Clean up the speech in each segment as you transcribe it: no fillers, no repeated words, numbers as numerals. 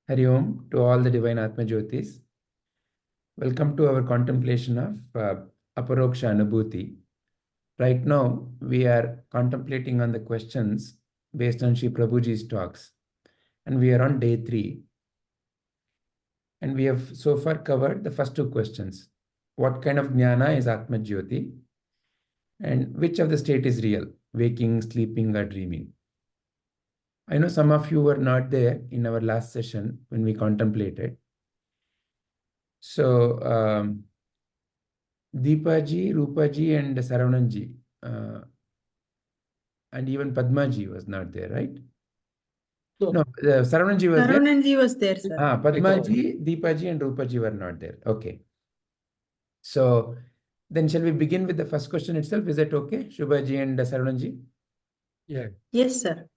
Hari Om to all the divine Atmajyotis. Welcome to our contemplation of Aparoksha Anubhuti. Right now, we are contemplating on the questions based on Shri Prabhuji's talks. And we are on day 3. And we have so far covered the first 2 questions. What kind of Jnana is Atmajyoti? And which of the state is real? Waking, sleeping, or dreaming? I know some of you were not there in our last session when we contemplated. So, Deepaji, Rupaji, and Saravananji, and even Padmaji was not there, right? No, Saravananji was there. Saravananji was there, sir. Padmaji, Deepaji, and Rupaji were not there. Okay. So then shall we begin with the first question itself? Is that okay, Shubhaji and Saravananji? Yeah. Yes, sir.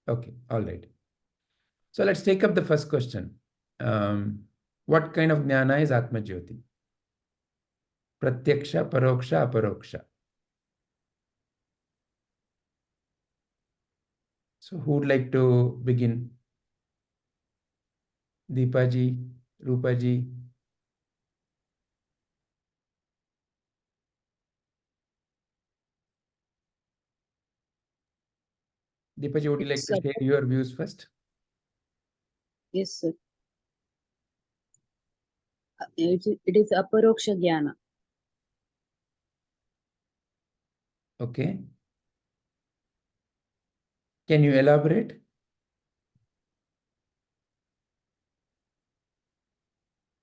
Okay, all right. So let's take up the first question. What kind of Jnana is Atmajyoti? Pratyaksha, Paroksha, Aparoksha. So who would like to begin? Deepaji, Rupaji. Deepaji, would you like to share your views first? Yes, sir. It is Aparoksha Jnana. Okay. Can you elaborate?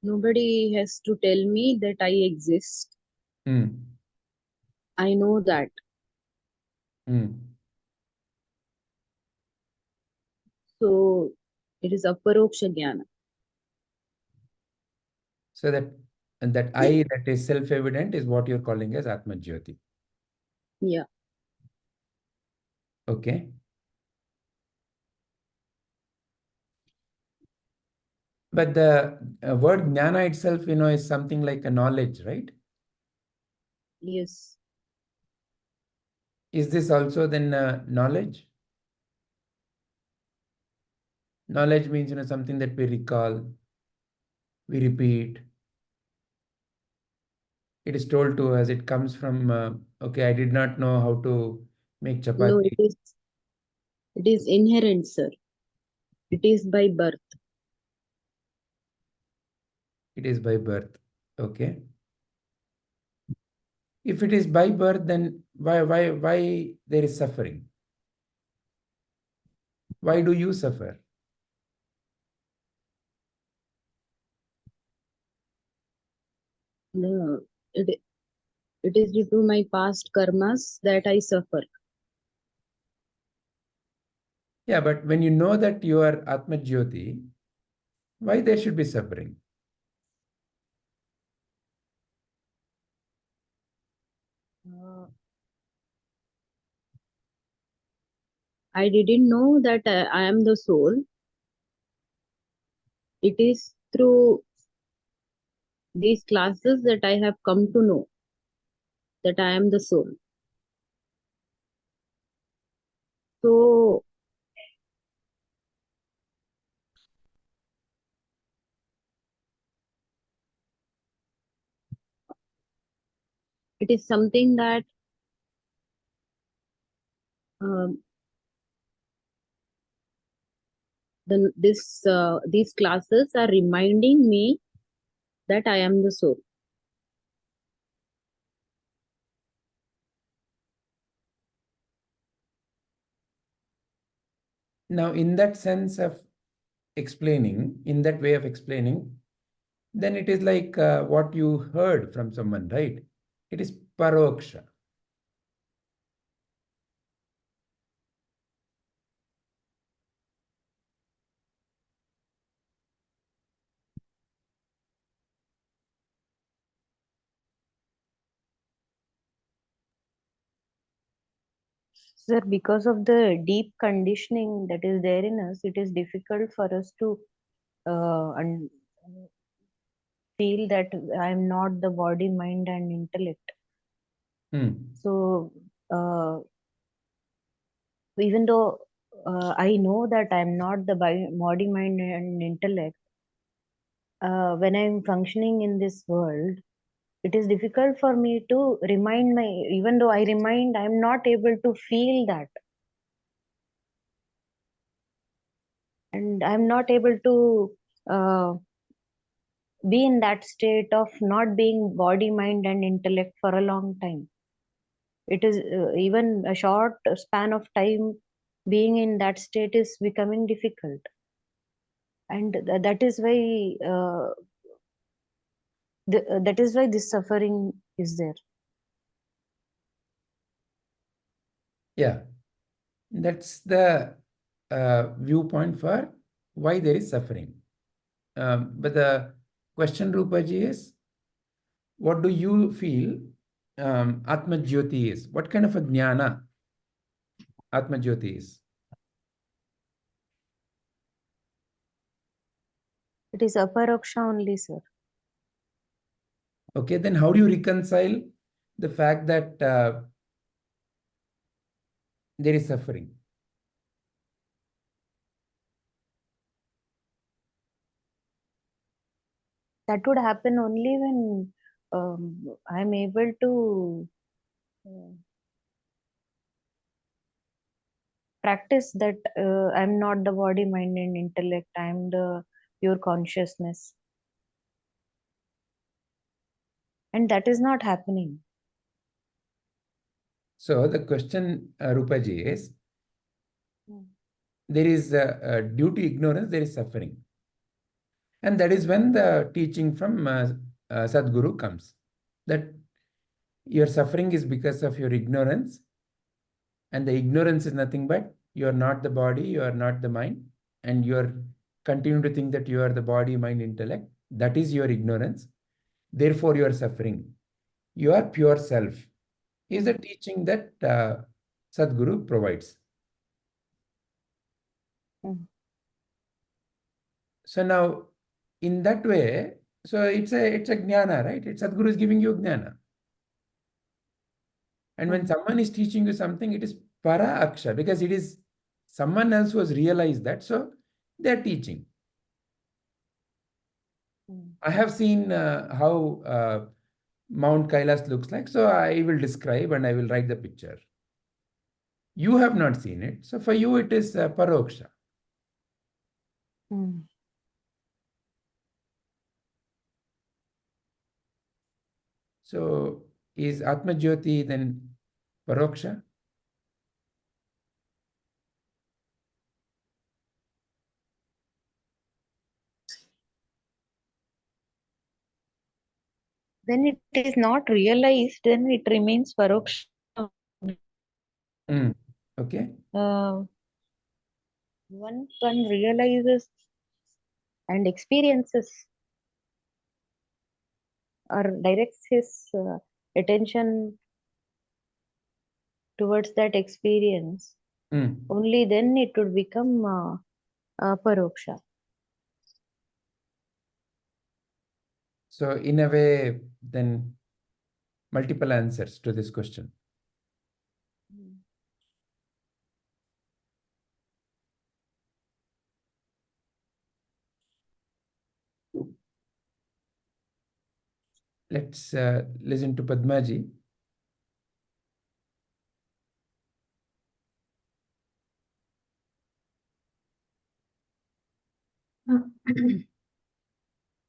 Nobody has to tell me that I exist. I know that. So it is Aparoksha Jnana. So that I that is self-evident is what you're calling as Atmajyoti. Yeah. Okay. But the word Jnana itself, is something like a knowledge, right? Yes. Is this also then knowledge? Knowledge means, something that we recall, we repeat. It is told to us, it comes from, okay, I did not know how to make chapati. No, it is inherent, sir. It is by birth. It is by birth. Okay. If it is by birth, then why there is suffering? Why do you suffer? No, it is due to my past karmas that I suffer. Yeah, but when you know that you are Atmajyoti, why there should be suffering? I didn't know that I am the soul. It is through these classes that I have come to know that I am the soul. So it is something that these classes are reminding me that I am the soul. Now, in that sense of explaining, in that way of explaining, then it is like what you heard from someone, right? It is Paroksha. Sir, because of the deep conditioning that is there in us, it is difficult for us to feel that I am not the body, mind, and intellect. So even though I know that I'm not the body, mind, and intellect. When I'm functioning in this world, it is difficult for me to remind even though I remind, I'm not able to feel that. And I'm not able to uh, be in that state of not being body, mind, and intellect for a long time. It is even a short span of time being in that state is becoming difficult. And that is why that is why this suffering is there. Yeah, that's the viewpoint for why there is suffering. But the question, Rupaji, is what do you feel Atmajyoti is? What kind of a Jnana Atmajyoti is? It is Aparoksha only, sir. Okay, then how do you reconcile the fact that there is suffering? That would happen only when I'm able to practice that I'm not the body, mind, and intellect. I'm the pure consciousness. And that is not happening. So the question, Rupaji, is there is due to ignorance, there is suffering. And that is when the teaching from Sadguru comes. That your suffering is because of your ignorance. And the ignorance is nothing but you are not the body, you are not the mind. And you are continue to think that you are the body, mind, intellect. That is your ignorance. Therefore, you are suffering. You are pure self. Is the teaching that Sadguru provides. So now, in that way, so it's a jnana, right? Sadguru is giving you jnana. And when someone is teaching you something, it is Paraksha, because it is someone else who has realized that. So they are teaching. I have seen how Mount Kailas looks like. So I will describe and I will write the picture. You have not seen it. So for you, it is Paroksha. So is Atmajyoti then Paroksha? When it is not realized, then it remains Paroksha. Okay. Once one realizes and experiences or directs his attention towards that experience, only then it would become Paroksha. So in a way, then multiple answers to this question. Let's listen to Padmaji.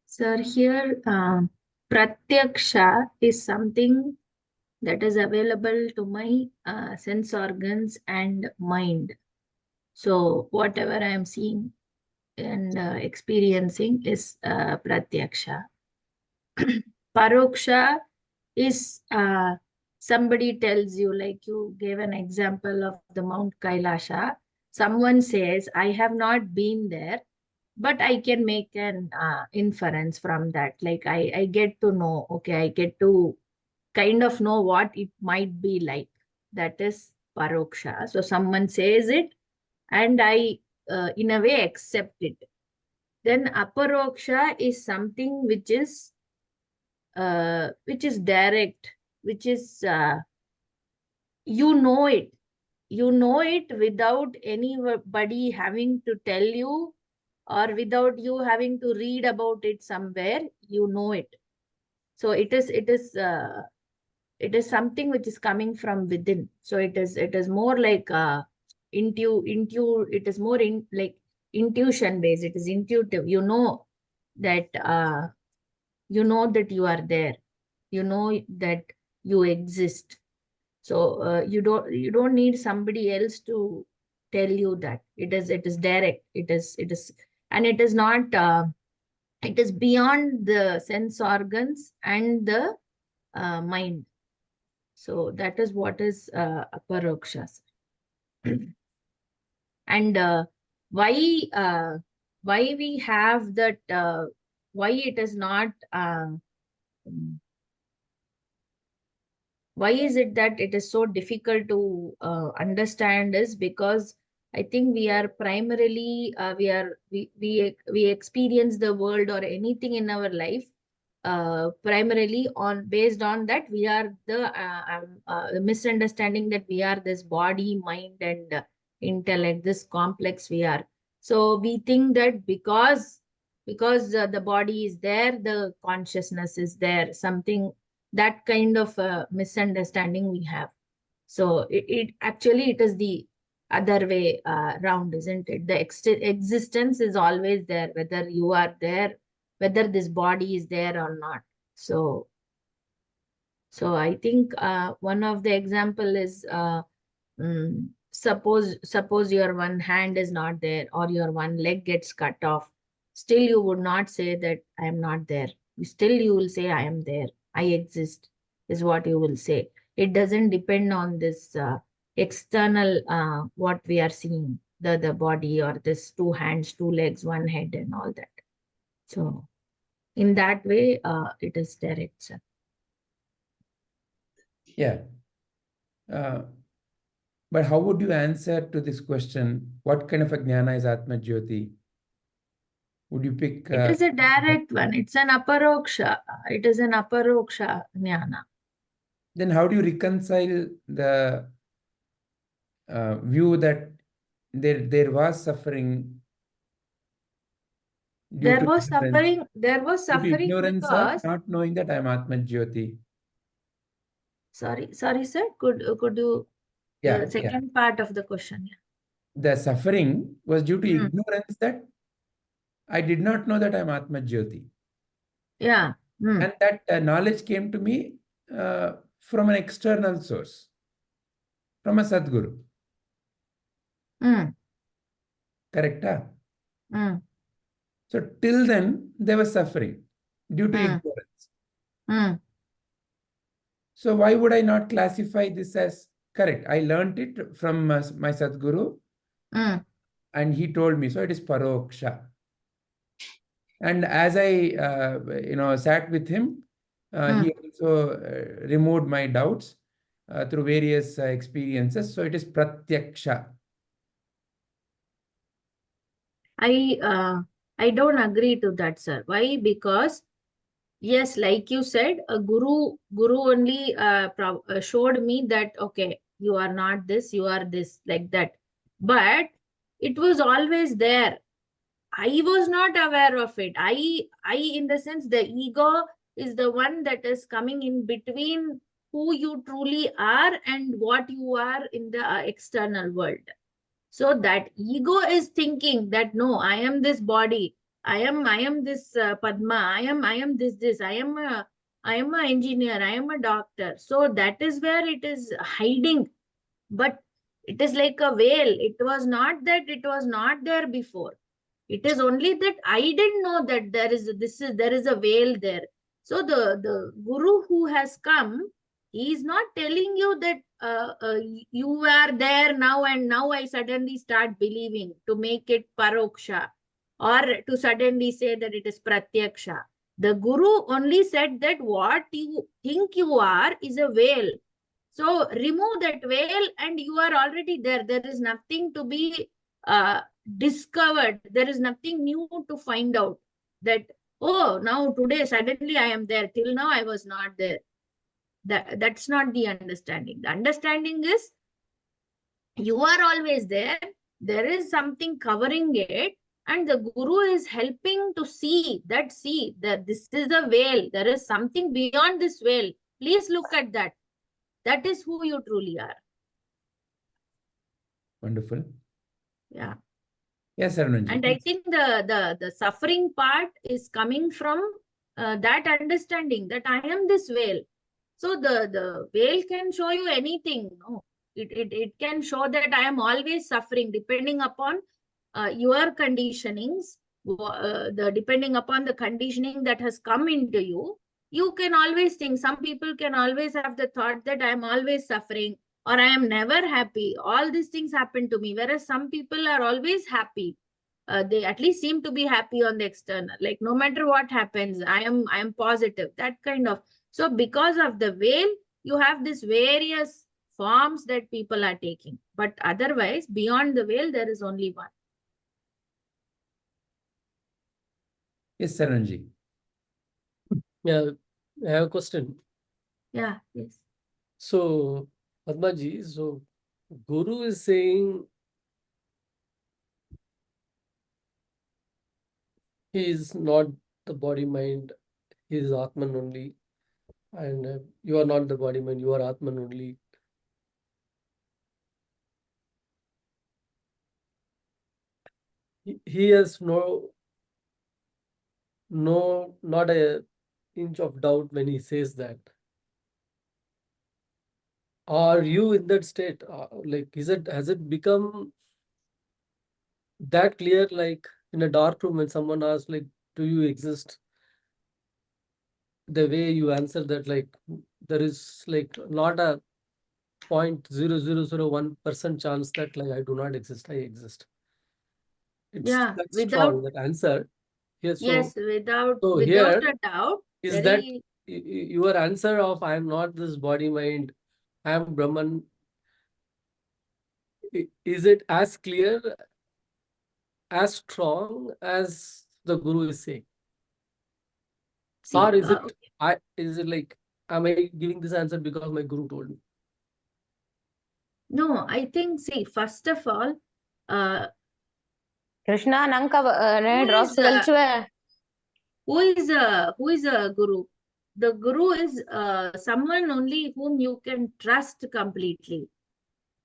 Sir, here Pratyaksha is something that is available to my sense organs and mind. So whatever I am seeing and experiencing is Pratyaksha. Paroksha is somebody tells you, like you gave an example of the Mount Kailasha. Someone says, I have not been there, but I can make an inference from that. Like I get to know, okay, I get to kind of know what it might be like. That is Paroksha. So someone says it and I, in a way, accept it. Then Aparoksha is something which is direct, which is, you know it. you know it without anybody having to tell you, or without you having to read about it somewhere. You know it. So it is something which is coming from within. So it is more like it is more like intuition based. It is intuitive. You know that you are there. You know that you exist. So you don't need somebody else to tell you that. It is direct. It is and it is not it is beyond the sense organs and the mind. So that is what is Aparokshas. And why we have that, why it is not, why is it that it is so difficult to understand, is because I think we are primarily, we experience the world or anything in our life primarily based on that we are the misunderstanding that we are this body, mind, and intellect, this complex we are. So we think that because the body is there, the consciousness is there, something, that kind of misunderstanding we have. So it actually it is the other way round, isn't it? The existence is always there, whether you are there, whether this body is there or not. So I think one of the example is suppose your one hand is not there, or your one leg gets cut off. Still you would not say that I am not there. Still you will say I am there, I exist, is what you will say. It doesn't depend on this external what we are seeing, the body, or this two hands, two legs, one head, and all that. So in that way it is direct, sir. Yeah. But how would you answer to this question? What kind of a jnana is Atmajyoti? Would you pick? It is a direct one. It's an Aparoksha. It is an Aparoksha Jnana. Then how do you reconcile the view that there was suffering? There was suffering ignorance of because, not knowing that I am Atmajyoti. sorry, sir. Could you the second part of the question? Yeah. The suffering was due to Hmm. ignorance that I did not know that I am Atmajyoti. Yeah. Hmm. And that knowledge came to me from an external source, from a Sadguru. Hmm. Correct? Hmm. So till then, there was suffering due to ignorance. Hmm. So why would I not classify this as correct? I learned it from my Sadguru, and he told me, so it is Paroksha. And as I sat with him, he also removed my doubts through various experiences. So it is Pratyaksha. I don't agree to that, sir. Why? Because yes, like you said, a guru only showed me that, okay, you are not this, you are this, like that. But it was always there. I was not aware of it. I in the sense, the ego is the one that is coming in between who you truly are and what you are in the external world. So that ego is thinking that no, I am this body, I am this Padma, I am this, I am a engineer, I am a doctor. So that is where it is hiding. But it is like a veil. It was not that it was not there before. It is only that I didn't know that there is a veil there. So the guru who has come, he is not telling you that you are there now and now I suddenly start believing to make it Paroksha, or to suddenly say that it is Pratyaksha. The guru only said that what you think you are is a veil. So remove that veil and you are already there. There is nothing to be discovered. There is nothing new to find out. That, oh, now today suddenly I am there. Till now I was not there. That's not the understanding. The understanding is You are always there. There is something covering it, and the Guru is helping to see that this is a veil. There is something beyond this veil. Please look at that. That is who you truly are. Wonderful. Yeah. Yes, Arunanji. And I think the suffering part is coming from that understanding that I am this veil. So the veil can show you anything. No, it can show that I am always suffering depending upon your conditionings, depending upon the conditioning that has come into you. You can always think, some people can always have the thought that I am always suffering or I am never happy. All these things happen to me. Whereas some people are always happy. They at least seem to be happy on the external. Like no matter what happens, I am positive. That kind of. So because of the veil, you have these various forms that people are taking. But otherwise, beyond the veil, there is only one. Yes, Arunanji. Yeah, I have a question. Yeah, yes. So, Padmaji, so Guru is saying he is not the body mind, he is Atman only, and you are not the body mind, you are Atman only. He has not a inch of doubt when he says that. Are you in that state? Like, has it become that clear? Like in a dark room, when someone asks, like, do you exist? The way you answer that, like, there is like not a 0.0001% chance that like I do not exist, I exist. It's Yeah, that without, strong, that answer. Yes, yes, so without here a doubt, is that very, your answer of I am not this body mind, I am Brahman. Is it as clear, as strong as the Guru is saying? see, Or is it like, am I giving this answer because my Guru told me? no, I think, see, first of all, Krishna, nanka who drops is who is a Guru? The Guru is someone only whom you can trust completely.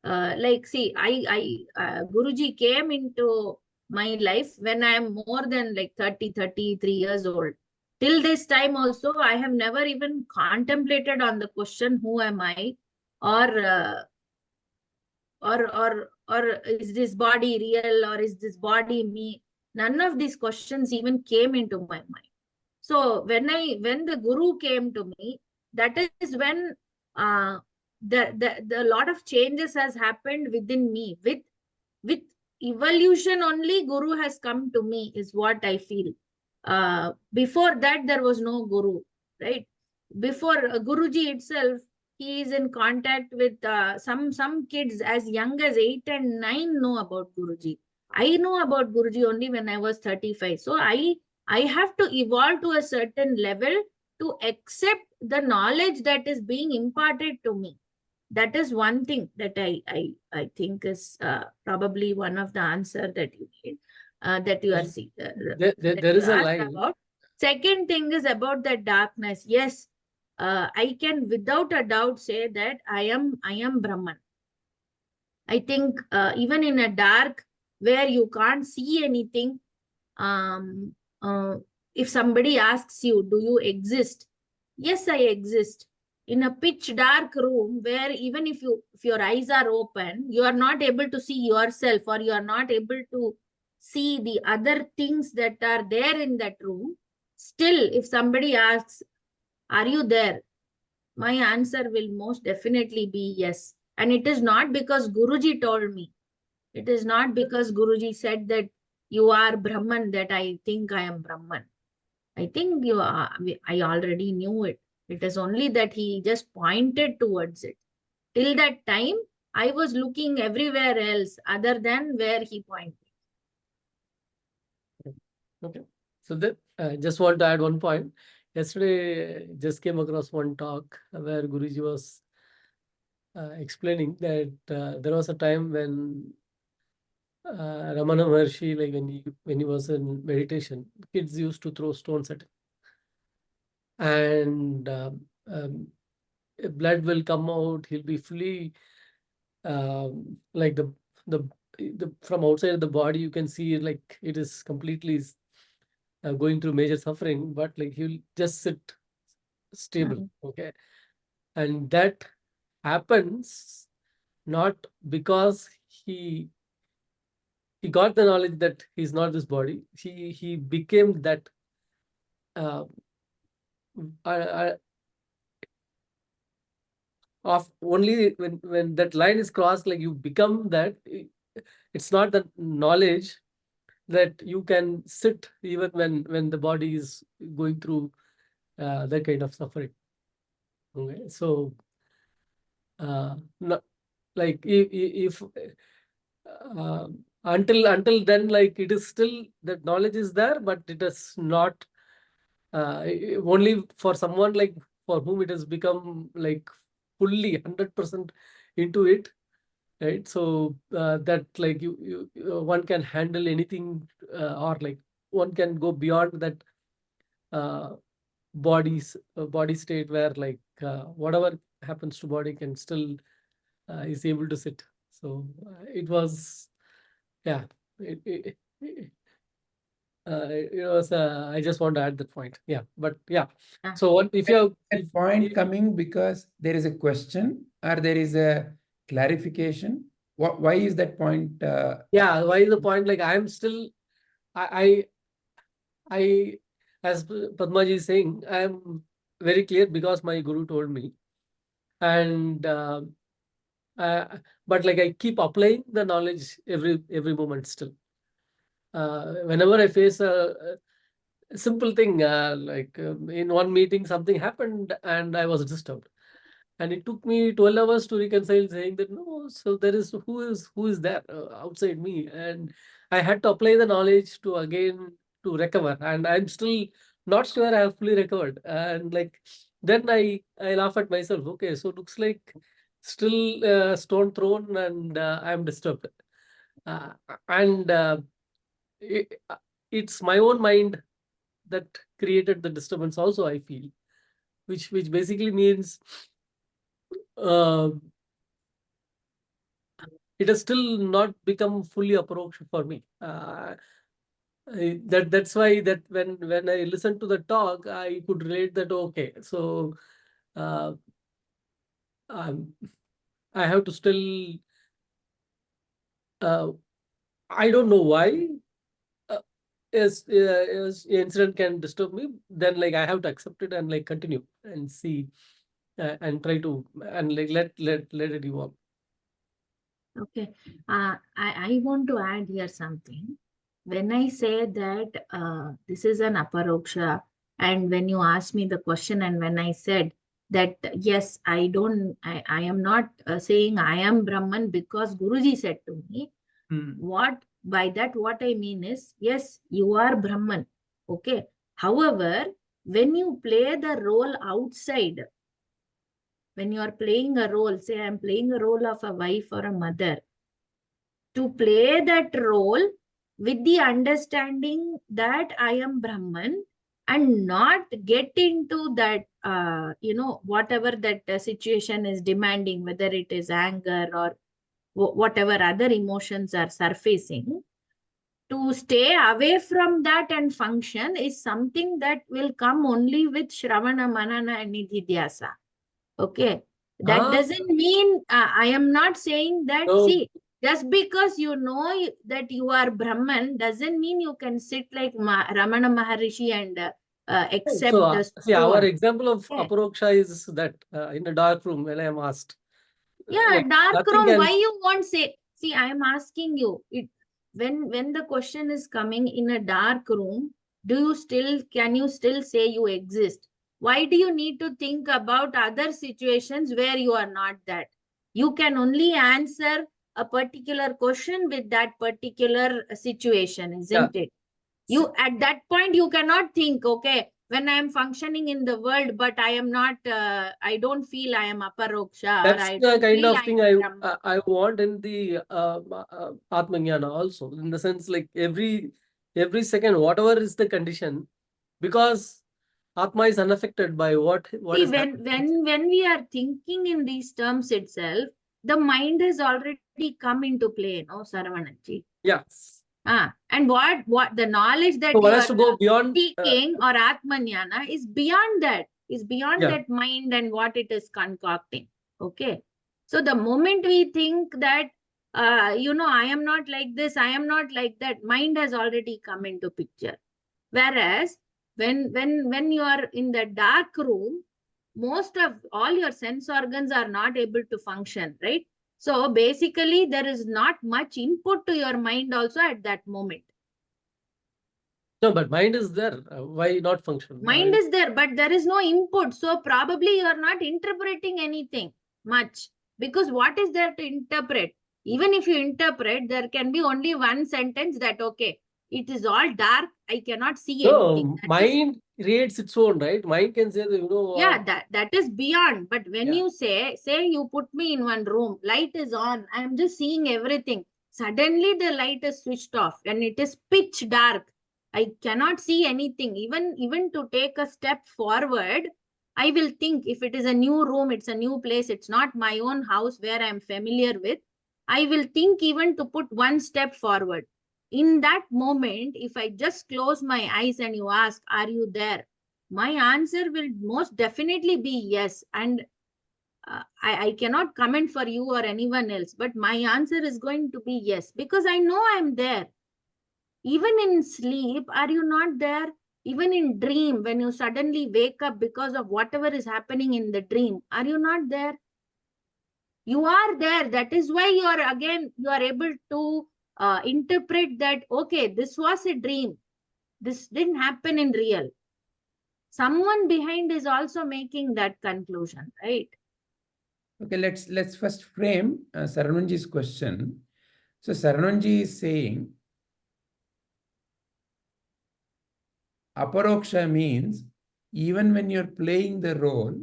Like, see, Guruji came into my life when I am more than like 33 years old. Till this time also, I have never even contemplated on the question, who am I? Or or is this body real, or is this body me? None of these questions even came into my mind. So when the Guru came to me, that is when the lot of changes has happened within me. With evolution only, Guru has come to me, is what I feel. Before that, there was no Guru, right? Before Guruji itself, he is in contact with some kids as young as 8 and 9 know about Guruji. I know about Guruji only when I was 35. So I have to evolve to a certain level to accept the knowledge that is being imparted to me. That is one thing that I think is probably one of the answer that you need, that you are seeing, There that you is a asked line. about. Second thing is about the darkness. Yes, I can without a doubt say that I am Brahman. I think even in a dark where you can't see anything, um, if somebody asks you, do you exist? Yes, I exist. In a pitch dark room where even if your eyes are open, you are not able to see yourself, or you are not able to see the other things that are there in that room. Still, if somebody asks, are you there? My answer will most definitely be yes. And it is not because Guruji told me. It is not because Guruji said that you are Brahman that I think I am Brahman. I think I already knew it. It is only that he just pointed towards it. Till that time, I was looking everywhere else other than where he pointed. Okay. So that just want to add one point. Yesterday, just came across one talk where Guruji was explaining that there was a time when Ramana Maharshi, like when he was in meditation, kids used to throw stones at him, and blood will come out. He'll be fully like the from outside of the body, you can see like it is completely going through major suffering, but like he'll just sit stable. Okay, and that happens not because he got the knowledge that he's not this body. He became that of only when that line is crossed, like you become that. It's not the knowledge that you can sit even when the body is going through that kind of suffering. Okay, so not like if until then, like it is still that knowledge is there, but it is not only for someone like for whom it has become like fully 100% into it, right? So that like you one can handle anything, or like one can go beyond that body state where like whatever happens to body can still is able to sit. So it was, yeah, it was I just want to add that point. Yeah, but yeah. So what if you have That point coming because there is a question or there is a clarification? Why is that point? Yeah, why is the point? Like I'm still, I as Padmaji is saying, I am very clear because my guru told me, and but like I keep applying the knowledge every moment still. Whenever I face a simple thing, like in one meeting something happened and I was disturbed, and it took me 12 hours to reconcile, saying that no, so there is who is there outside me, and I had to apply the knowledge to again to recover, and I'm still not sure I have fully recovered. And like then I laugh at myself. Okay, so looks like still stone thrown, and I'm disturbed, uh, and it, it's my own mind that created the disturbance also, I feel, which basically means it has still not become fully Aparoksha for me. That's why that when I listened to the talk, I could relate that, okay, so I have to still I don't know why is incident can disturb me, then like I have to accept it and like continue and see and try to and like let it evolve. Okay, I want to add here something. When I say that this is an Aparoksha, and when you asked me the question, and when I said that yes, I am not saying I am Brahman because Guruji said to me. What by that what I mean is, yes, you are Brahman. Okay. However, when you play the role outside, when you are playing a role, say I'm playing a role of a wife or a mother, to play that role with the understanding that I am Brahman and not get into that, whatever that situation is demanding, whether it is anger or whatever other emotions are surfacing, to stay away from that and function is something that will come only with Shravana, Manana and Nididhyasa. Okay. That doesn't mean, I am not saying that, No. see, just because you know that you are Brahman doesn't mean you can sit like Ramana Maharshi and accept So the see, our stone. example of Aparoksha is that in a dark room when I am asked. Yeah, dark nothing room, can- why you won't say? See, I am asking you, when the question is coming in a dark room, can you still say you exist? Why do you need to think about other situations where you are not that? You can only answer a particular question with that particular situation, isn't it? You at that point you cannot think, okay, when I am functioning in the world, but I am not, I don't feel I am Aparoksha, or That's I the don't kind feel of I thing am Brahma. I want in the Atmajnana also, in the sense like every second, whatever is the condition, because Atma is unaffected by what See, is happening. when we are thinking in these terms itself, the mind has already come into play, no, Saravanaji? Yeah. And what the knowledge that So you one has are to go beyond. seeking or Atmanyana is beyond that, Yeah. that mind and what it is concocting. Okay. So the moment we think that, I am not like this, I am not like that, mind has already come into picture. Whereas when you are in the dark room, most of all your sense organs are not able to function, right? So basically, there is not much input to your mind also at that moment. No, but mind is there. Why not function? Mind is there, but there is no input. So probably you are not interpreting anything much, because what is there to interpret? Even if you interpret, there can be only one sentence that, okay, it is all dark, I cannot see anything. No, That mind creates its own, right? Mind can say that, yeah, that is beyond. But when Yeah. you say you put me in one room, light is on, I am just seeing everything. Suddenly the light is switched off and it is pitch dark. I cannot see anything. Even to take a step forward, I will think, if it is a new room, it's a new place, it's not my own house where I am familiar with, I will think even to put one step forward. In that moment, if I just close my eyes and you ask, are you there? My answer will most definitely be yes. And I cannot comment for you or anyone else, but my answer is going to be yes, because I know I'm there. Even in sleep, are you not there? Even in dream, when you suddenly wake up because of whatever is happening in the dream, are you not there? You are there. That is why you are able to interpret that, okay, this was a dream. This didn't happen in real. Someone behind is also making that conclusion, right? Okay, let's first frame Sarvanji's question. So Sarvanji is saying Aparoksha means even when you're playing the role,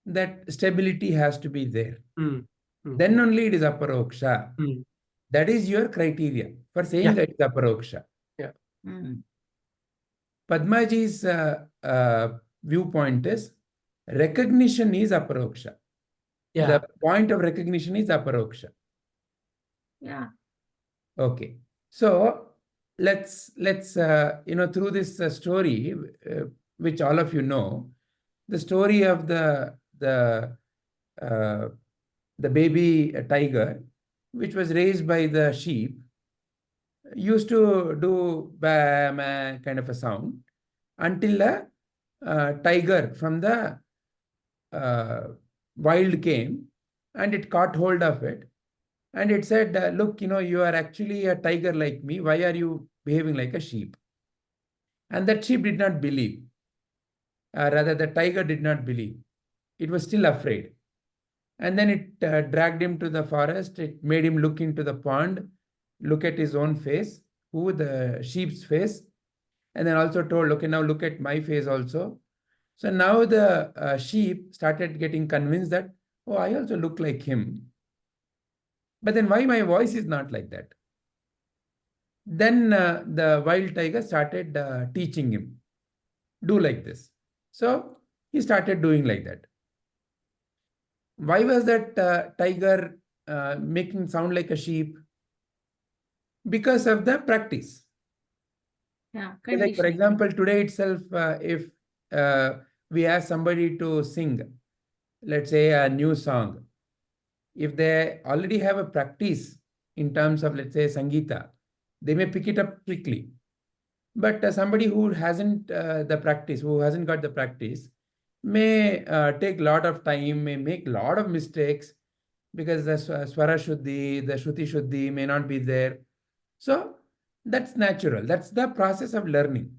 that stability has to be there. Then only it is Aparoksha. That is your criteria for saying that it's Aparoksha. Yeah. Padmaji's viewpoint is recognition is Aparoksha. Yeah. The point of recognition is Aparoksha. Yeah. Okay. So let's through this story, which all of you know, the story of the baby tiger, which was raised by the sheep, used to do bah, meh, kind of a sound until a tiger from the wild came and it caught hold of it. And it said, look, you are actually a tiger like me. Why are you behaving like a sheep? And that sheep did not believe. Rather, the tiger did not believe. It was still afraid. And then it dragged him to the forest. It made him look into the pond, look at his own face, the sheep's face. And then also told, okay, now look at my face also. So now the sheep started getting convinced that, oh, I also look like him. But then why my voice is not like that? Then the wild tiger started teaching him, do like this. So he started doing like that. Why was that tiger making sound like a sheep? Because of the practice. Yeah, like for example, today itself, if we ask somebody to sing, let's say a new song, if they already have a practice in terms of, let's say, Sangeeta, they may pick it up quickly. But somebody who hasn't the practice, who hasn't got the practice, may take a lot of time, may make a lot of mistakes, because the Swara Shuddhi, the Shruti Shuddhi may not be there. So that's natural. That's the process of learning.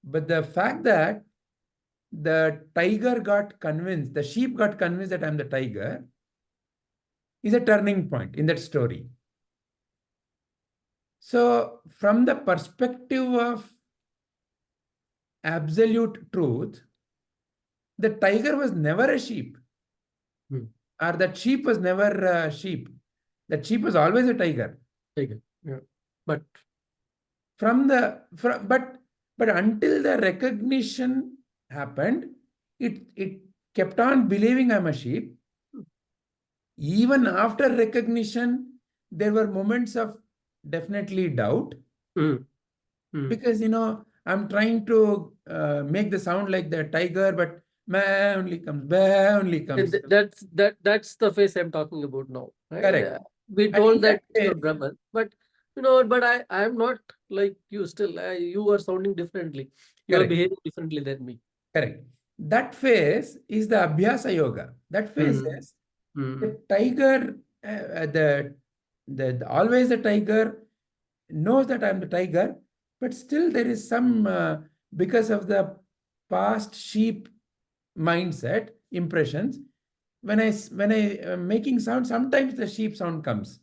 But the fact that the tiger got convinced, the sheep got convinced that I'm the tiger, is a turning point in that story. So from the perspective of absolute truth, the tiger was never a sheep, or that sheep was never a sheep. That sheep was always a tiger. Tiger. Yeah. But But until the recognition happened, it kept on believing I'm a sheep. Even after recognition, there were moments of definitely doubt, because I'm trying to make the sound like the tiger, but bah only comes. That's the phase I'm talking about now. Right? Correct. We And told in that that you're phase- Brahman, but but I'm not like you still. You are sounding differently. You are Correct. behaving differently than me. Correct. That phase is the Abhyasa Yoga. That phase is the tiger, always the tiger knows that I'm the tiger, but still there is some, because of the past sheep mindset impressions, when I making sound, sometimes the sheep sound comes.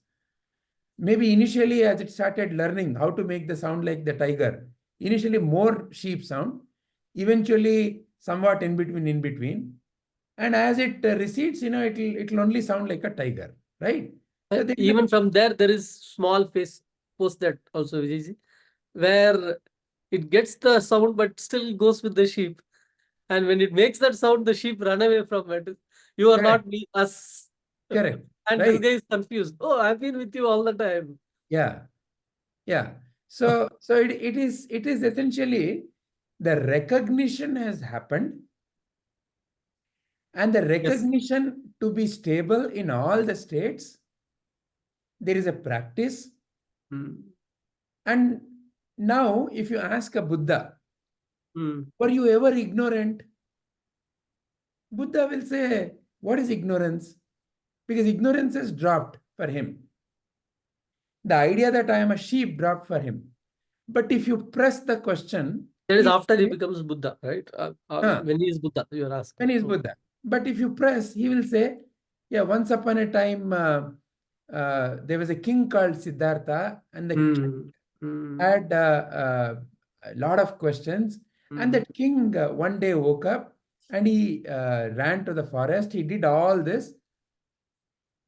Maybe initially, as it started learning how to make the sound like the tiger, initially more sheep sound, eventually somewhat in between, and as it recedes, it'll only sound like a tiger, right? So Even from there is small phase post that also, Vijayji, where it gets the sound but still goes with the sheep. And when it makes that sound, the sheep run away from it. You are Correct. not me, us. Correct. And Right. this guy is confused. Oh, I've been with you all the time. Yeah. So it is essentially the recognition has happened, and the recognition to be stable in all the states, there is a practice. And now, if you ask a Buddha, were you ever ignorant? Buddha will say, what is ignorance? Because ignorance is dropped for him. The idea that I am a sheep dropped for him. But if you press the question, That is after he becomes Buddha, right? When he is Buddha, you are asking. when he is Buddha. But if you press, he will say, yeah, once upon a time, there was a king called Siddhartha, and the king had a lot of questions. And that king one day woke up and he ran to the forest. He did all this.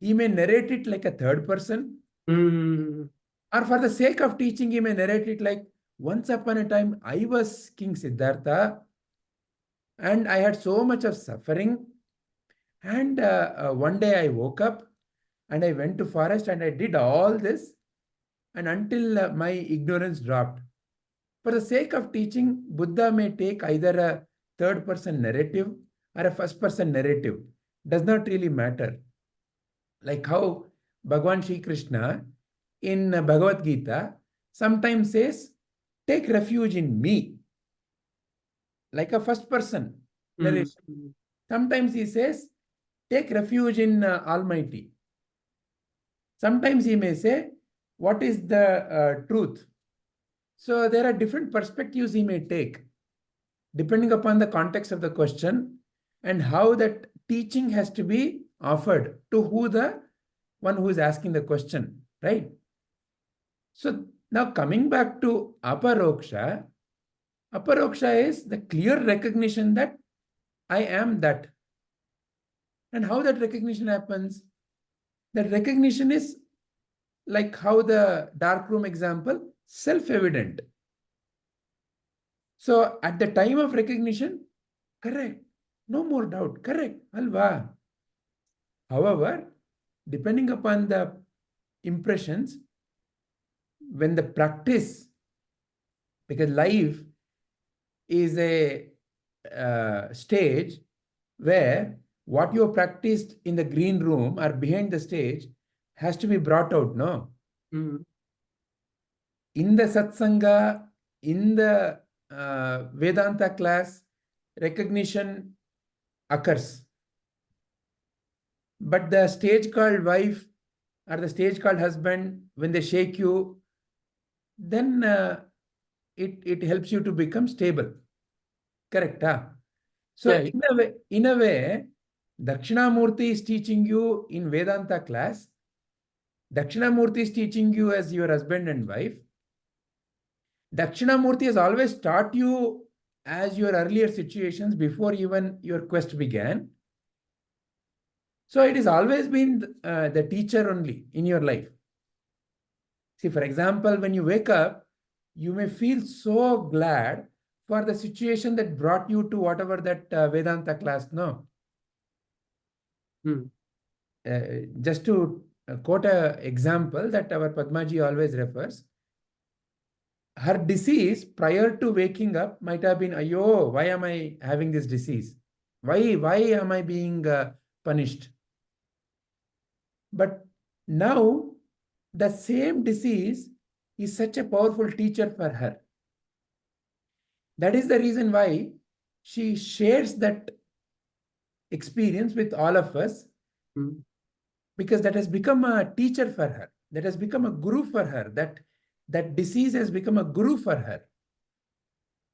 He may narrate it like a third person, or for the sake of teaching, he may narrate it like, once upon a time, I was King Siddhartha, and I had so much of suffering. And one day I woke up and I went to forest and I did all this, and until my ignorance dropped. For the sake of teaching, Buddha may take either a third person narrative or a first person narrative. Does not really matter. Like how Bhagavan Shri Krishna in Bhagavad Gita sometimes says, take refuge in me, like a first person narration. Sometimes he says, take refuge in Almighty. Sometimes he may say, what is the truth? So there are different perspectives he may take, depending upon the context of the question and how that teaching has to be offered to the one who is asking the question, right? So now coming back to Aparoksha, Aparoksha is the clear recognition that I am that. And how that recognition happens? That recognition is like how the dark room example, self-evident. So at the time of recognition, correct, no more doubt, correct, alva. However, depending upon the impressions, when the practice, because life is a stage where what you have practiced in the green room or behind the stage has to be brought out, no? In the satsanga, in the Vedanta class, recognition occurs. But the stage called wife or the stage called husband, when they shake you, then it helps you to become stable. Correct? Huh? So Yeah. in a way, Dakshinamurti is teaching you in Vedanta class. Dakshinamurti is teaching you as your husband and wife. Dakshinamurti has always taught you as your earlier situations before even your quest began. So it has always been the teacher only in your life. See, for example, when you wake up, you may feel so glad for the situation that brought you to whatever that Vedanta class, no? Hmm. Just to quote an example that our Padmaji always refers, her disease prior to waking up might have been, ayo, why am I having this disease? Why am I being punished? But now the same disease is such a powerful teacher for her. That is the reason why she shares that experience with all of us, because that has become a teacher for her. That has become a guru for her. That disease has become a guru for her.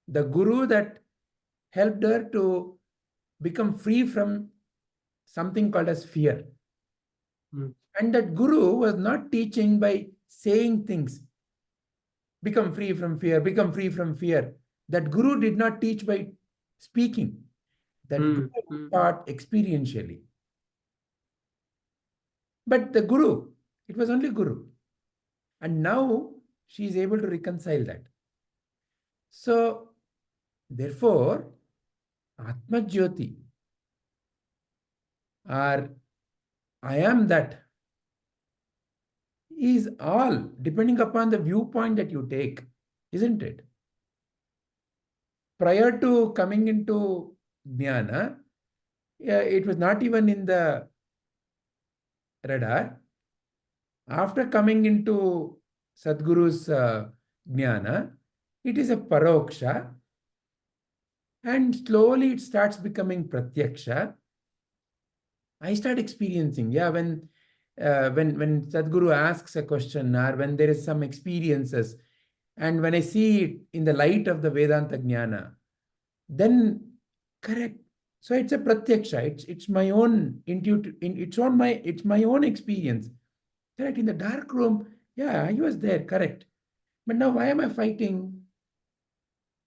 The guru that helped her to become free from something called as fear. And that guru was not teaching by saying things. Become free from fear, become free from fear. That guru did not teach by speaking. That guru taught experientially. But the guru, it was only guru. And now she is able to reconcile that. So, therefore, Atmajyoti, or I am that, is all depending upon the viewpoint that you take, isn't it? Prior to coming into Jnana, it was not even in the radar. After coming into Sadguru's Jnana, it is a Paroksha, and slowly it starts becoming Pratyaksha. I start experiencing, when Sadguru asks a question, or when there is some experiences, and when I see it in the light of the Vedanta Jnana, then correct. So it's a Pratyaksha. It's my own intuitive. It's my own experience. Correct. In the dark room, I was there. Correct. But now, why am I fighting?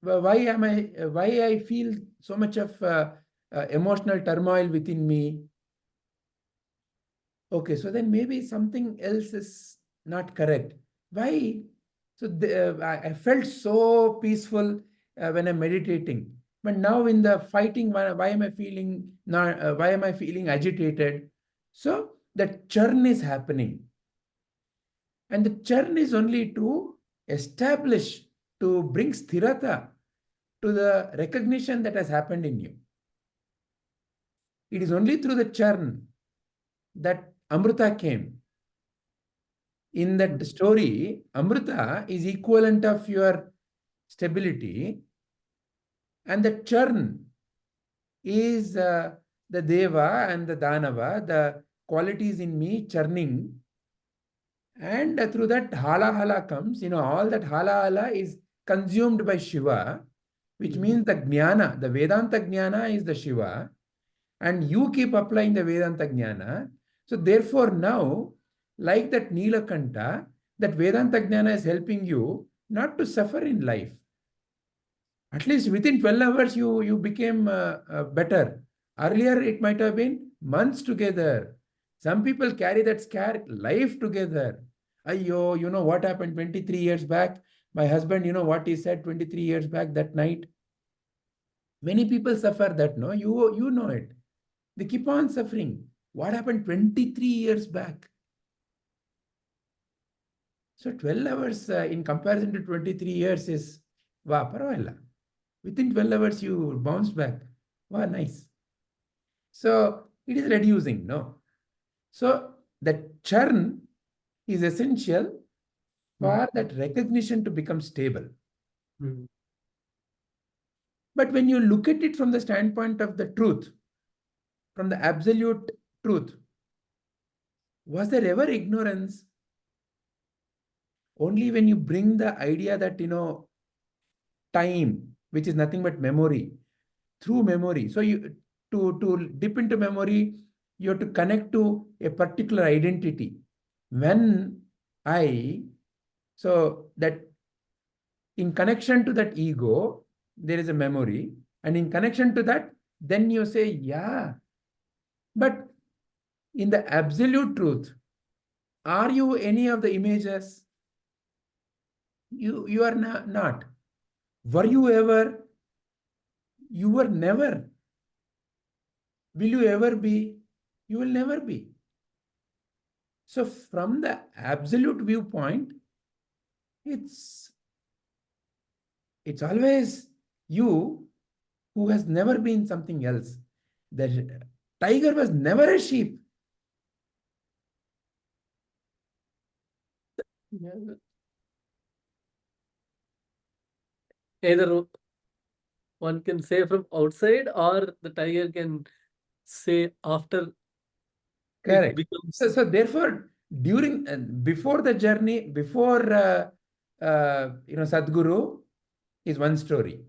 Why I feel so much of emotional turmoil within me? Okay, so then maybe something else is not correct. Why? So I felt so peaceful when I'm meditating. But now in the fighting, why am I feeling agitated? So that churn is happening. And the churn is only to establish, to bring sthirata to the recognition that has happened in you. It is only through the churn that Amrita came. In that story, Amrita is equivalent of your stability, and the churn is the Deva and the Danava, the qualities in me churning. And through that hala comes, all that hala is consumed by Shiva, which means the Jnana, the Vedanta Jnana is the Shiva, and you keep applying the Vedanta Jnana. So therefore now, like that Nilakanta, that Vedanta Jnana is helping you not to suffer in life. At least within 12 hours, you became better. Earlier, it might have been months together. Some people carry that scare life together. Ayyo, you know what happened 23 years back? My husband, what he said 23 years back that night? Many people suffer that, no? You know it. They keep on suffering. What happened 23 years back? So 12 hours in comparison to 23 years is, wow, paravalla. Within 12 hours, you bounce back. Wow, nice. So it is reducing, no? So that churn is essential for that recognition to become stable. But when you look at it from the standpoint of the truth, from the absolute truth, was there ever ignorance? Only when you bring the idea that, time, which is nothing but memory, through memory. So to dip into memory, you have to connect to a particular identity. So that in connection to that ego, there is a memory. And in connection to that, then you say, yeah. But in the absolute truth, are you any of the images? You are not. Were you ever? You were never. Will you ever be? You will never be. So from the absolute viewpoint, it's always you who has never been something else. The tiger was never a sheep. Yeah. Either one can say from outside, or the tiger can say after Correct. it becomes. So therefore, during before the journey, before Sadguru is one story.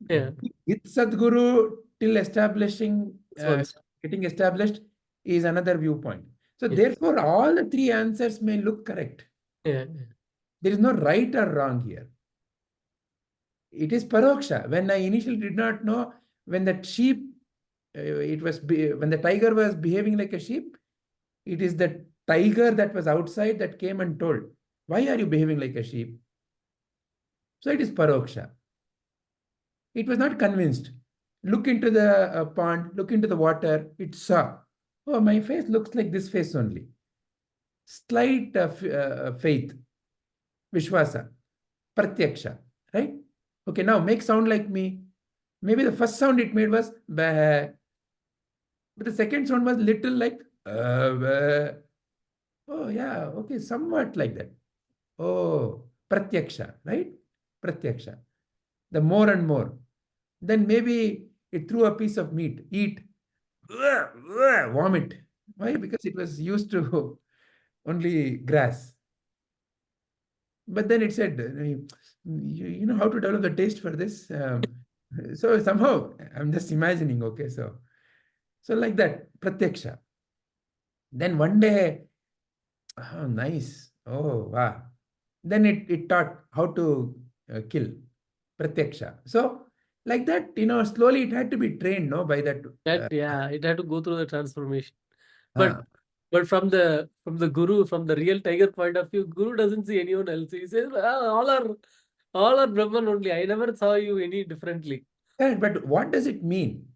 Yeah. With Sadguru till establishing, It's one story. getting established is another viewpoint. So Yeah. therefore, all the three answers may look correct. Yeah. There is no right or wrong here. It is Paroksha. When I initially did not know, when that sheep, when the tiger was behaving like a sheep, it is the tiger that was outside that came and told, why are you behaving like a sheep? So it is Paroksha. It was not convinced. Look into the pond, look into the water, it saw, oh, my face looks like this face only. Slight faith, Vishwasa, Pratyaksha, right? Okay, now make sound like me. Maybe the first sound it made was bah, but the second sound was little like bah. Oh yeah, okay, somewhat like that. Oh, Pratyaksha, right? Pratyaksha. The more and more. Then maybe it threw a piece of meat, eat, vomit. Why? Because it was used to only grass. But then it said, you know how to develop the taste for this? So somehow, I'm just imagining, okay, so like that, Pratyaksha. Then one day, oh, nice. Oh, wow. Then it taught how to kill, Pratyaksha. So like that, slowly it had to be trained, no, by that. Yeah, it had to go through the transformation. Ah. But from the guru, from the real tiger point of view, guru doesn't see anyone else. He says, all are Brahman only. I never saw you any differently. Correct, but what does it mean?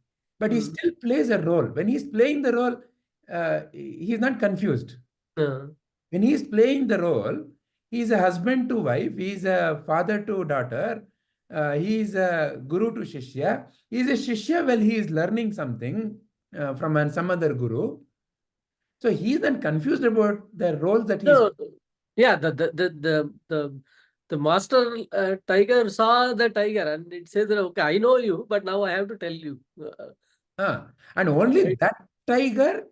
But he still plays a role. When he's playing the role, he's not confused. When he's playing the role, he's a husband to wife, he's a father to daughter, he's a guru to shishya. He's a shishya while he is learning something from some other guru. So he's not confused about the roles that he's. No, yeah, the master tiger saw the tiger and it says that, okay, I know you, but now I have to tell you. And only Right. that tiger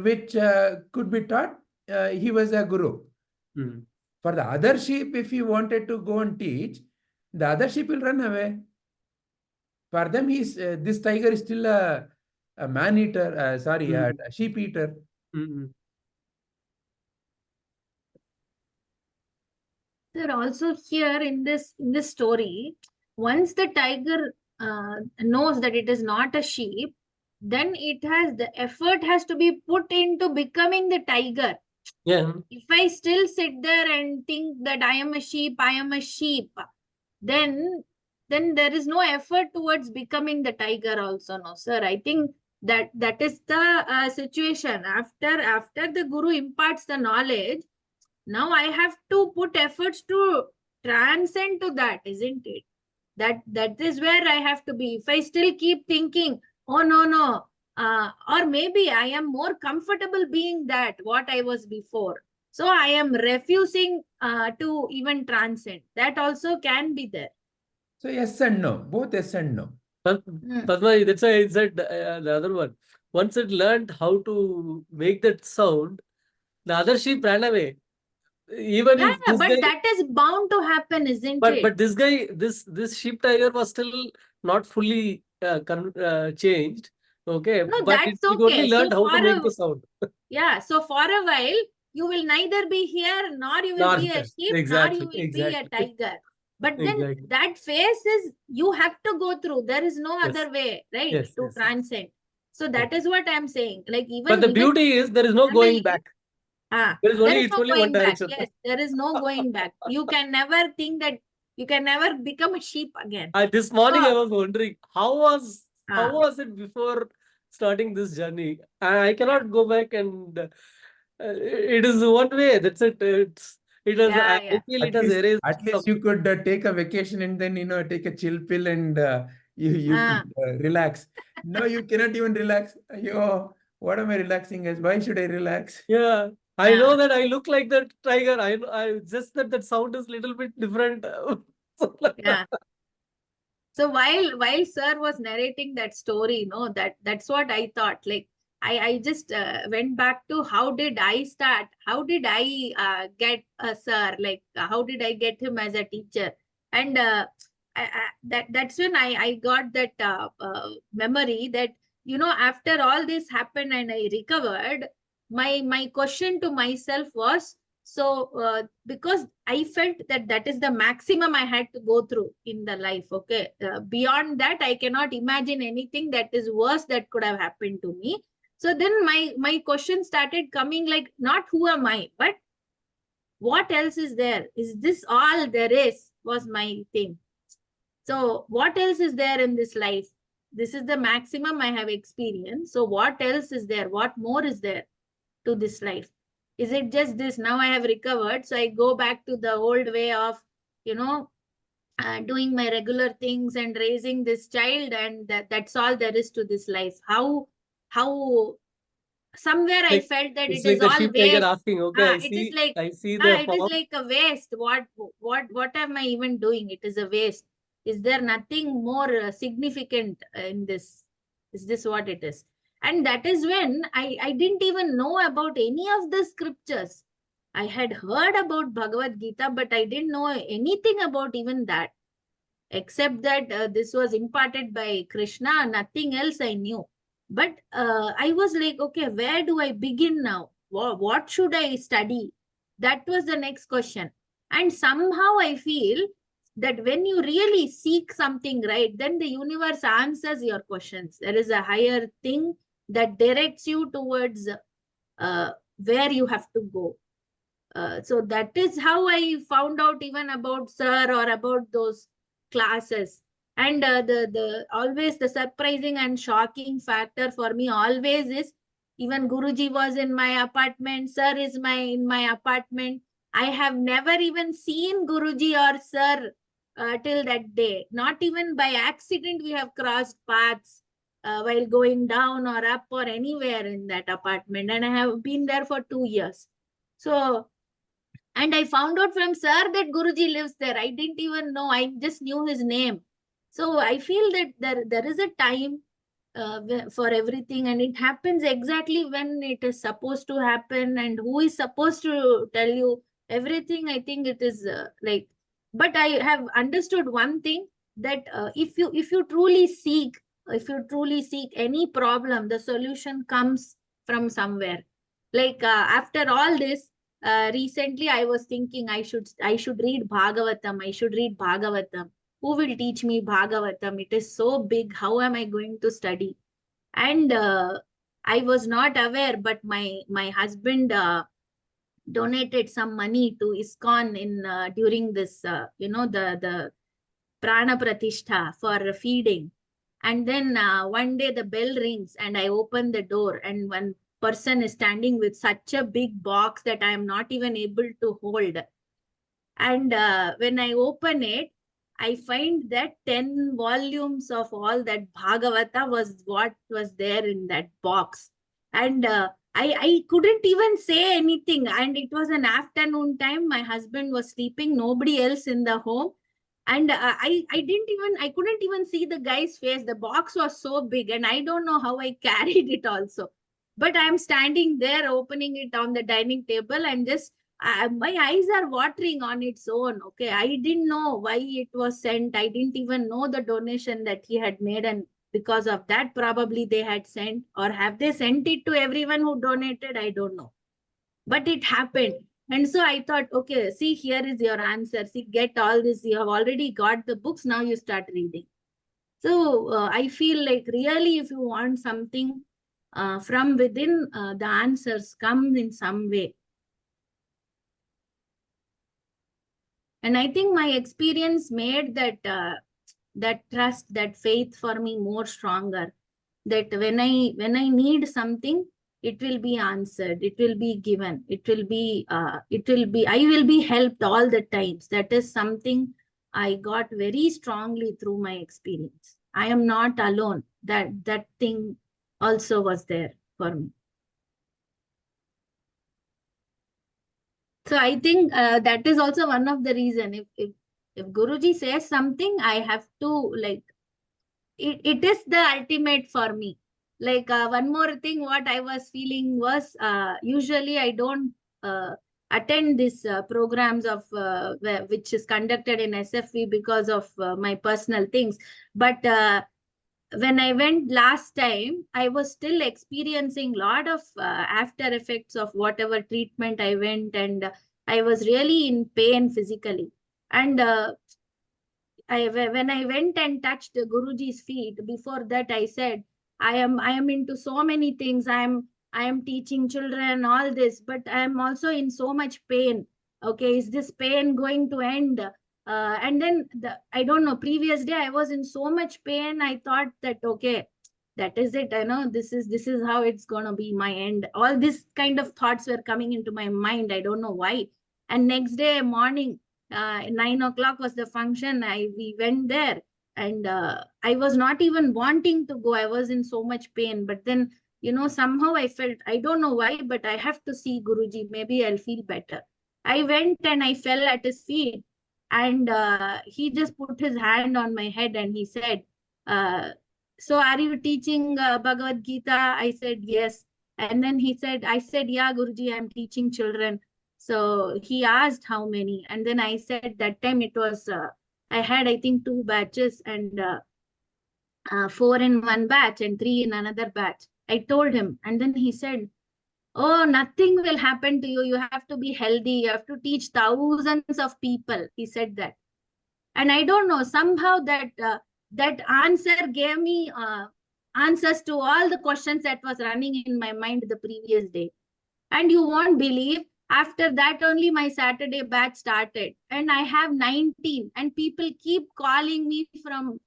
which could be taught, he was a guru. For the other sheep, if he wanted to go and teach, the other sheep will run away. For them, this tiger is still a man-eater, a sheep-eater. Sir, also here in this story, once the tiger knows that it is not a sheep, then the effort has to be put into becoming the tiger. Yeah. If I still sit there and think that I am a sheep, then there is no effort towards becoming the tiger also, no, sir. I think that is the situation. After the guru imparts the knowledge, now I have to put efforts to transcend to that, isn't it? That is where I have to be. If I still keep thinking, oh no, or maybe I am more comfortable being that what I was before, so I am refusing to even transcend. That also can be there. So yes and no, both yes and no. Padma, that's why I said the other one. Once it learned how to make that sound, the other sheep ran away. Even if this but guy, that is bound to happen, isn't it? but this guy, this sheep tiger was still not fully changed. Okay, No, but that's it only okay. learned So how to make the sound. yeah, so for a while, you will neither be here, nor you will be a sheep, nor you will be a tiger. But then Exactly. that phase is, you have to go through. There is no Yes. other way, right? Yes, To yes, yes. transcend. So that is what I'm saying. Like But the even beauty is there is no going family, back. there There is is only, it's no only one going back. direction. Yes, there is no going back. You can never think that you can never become a sheep again. This morning So, I was wondering how was it before starting this journey? I cannot go back, and it is one way. That's it. It has. Yeah, I yeah. feel it has erased. At least you could take a vacation and then, take a chill pill and you could relax. No, you cannot even relax. Yo, what am I relaxing as? Why should I relax? Yeah, I know that I look like that tiger. I just that sound is little bit different. Yeah. So while sir was narrating that story, that's what I thought. Like I just went back to how did I start? How did I get a sir? Like how did I get him as a teacher? And that's when I got that memory that after all this happened and I recovered, my question to myself was, so because I felt that is the maximum I had to go through in the life. Okay, beyond that I cannot imagine anything that is worse that could have happened to me. So then my question started coming, like, not who am I, but what else is there? Is this all there is? Was my thing. So what else is there in this life? This is the maximum I have experienced. So what else is there? What more is there to this life? Is it just this? Now I have recovered, so I go back to the old way of doing my regular things and raising this child, and that's all there is to this life. How somewhere I felt that It's it like is the all sheep tiger waste. asking, okay, It is like I see the it is form. like a waste. What am I even doing? It is a waste. Is there nothing more significant in this? Is this what it is? And that is when I didn't even know about any of the scriptures. I had heard about Bhagavad Gita, but I didn't know anything about even that, except that this was imparted by Krishna. Nothing else I knew. But I was like, okay, where do I begin now? What should I study? That was the next question. And somehow I feel that when you really seek something, right, then the universe answers your questions. There is a higher thing that directs you towards where you have to go. So that is how I found out even about sir or about those classes. And the always the surprising and shocking factor for me always is, even Guruji was in my apartment, sir is in my apartment. I have never even seen Guruji or sir till that day. Not even by accident we have crossed paths while going down or up or anywhere in that apartment. And I have been there for 2 years. So, and I found out from sir that Guruji lives there. I didn't even know. I just knew his name. So I feel that there is a time for everything, and it happens exactly when it is supposed to happen, and who is supposed to tell you everything. I think it is like, but I have understood one thing, that if you truly seek, any problem, the solution comes from somewhere. Like after all this, recently I was thinking I should read Bhagavatam. I should read Bhagavatam. Who will teach me Bhagavatam? It is so big. How am I going to study? And I was not aware, but my husband donated some money to ISKCON in during this the Prana Pratishtha for feeding. And then one day the bell rings and I open the door, and one person is standing with such a big box that I am not even able to hold. And when I open it, I find that 10 volumes of all that Bhagavata was what was there in that box. And I couldn't even say anything. And it was an afternoon time. My husband was sleeping, nobody else in the home. And I couldn't even see the guy's face. The box was so big, and I don't know how I carried it also. But I'm standing there opening it on the dining table, and just my eyes are watering on its own. Okay, I didn't know why it was sent. I didn't even know the donation that he had made, and because of that probably they had sent, or have they sent it to everyone who donated? I don't know, but it happened. And so I thought, okay, see, here is your answer. See, get all this. You have already got the books. Now you start reading. So I feel like really, if you want something from within, the answers come in some way. And I think my experience made that trust, that faith for me more stronger. That when I need something, it will be answered, it will be given, I will be helped all the times. That is something I got very strongly through my experience. I am not alone. That thing also was there for me. So I think that is also one of the reason. If Guruji says something, I have to like it is the ultimate for me. Like one more thing, what I was feeling was usually I don't attend these programs of which is conducted in SFV because of my personal things. But when I went last time, I was still experiencing a lot of after effects of whatever treatment I went, and I was really in pain physically. And when I went and touched Guruji's feet, before that I said, I am into so many things. I am teaching children all this, but I am also in so much pain. Okay, is this pain going to end? And then I don't know. Previous day I was in so much pain. I thought that okay, that is it. I know this is how it's gonna be my end. All this kind of thoughts were coming into my mind. I don't know why. And next day morning, 9 o'clock was the function. We went there, and I was not even wanting to go. I was in so much pain, but then somehow I felt, I don't know why, but I have to see Guruji. Maybe I'll feel better. I went and I fell at his feet, and he just put his hand on my head and he said, so are you teaching Bhagavad Gita? I said yes. And then I said, yeah, Guruji, I'm teaching children. So he asked how many, and then I said that time it was, I had, I think, 2 batches, and 4 in one batch and 3 in another batch. I told him, and then he said, oh, nothing will happen to you. You have to be healthy. You have to teach thousands of people. He said that. And I don't know, somehow that answer gave me answers to all the questions that was running in my mind the previous day. And you won't believe, after that only my Saturday batch started, and I have 19, and people keep calling me from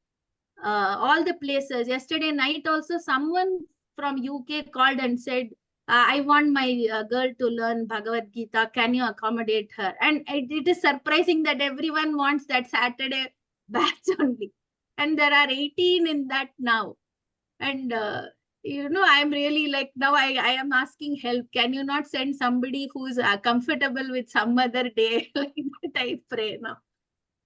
all the places. Yesterday night also someone from UK called and said, I want my girl to learn Bhagavad Gita. Can you accommodate her? And it is surprising that everyone wants that Saturday batch only. And there are 18 in that now. And I'm really like, now I am asking help. Can you not send somebody who's comfortable with some other day? Like that I pray now.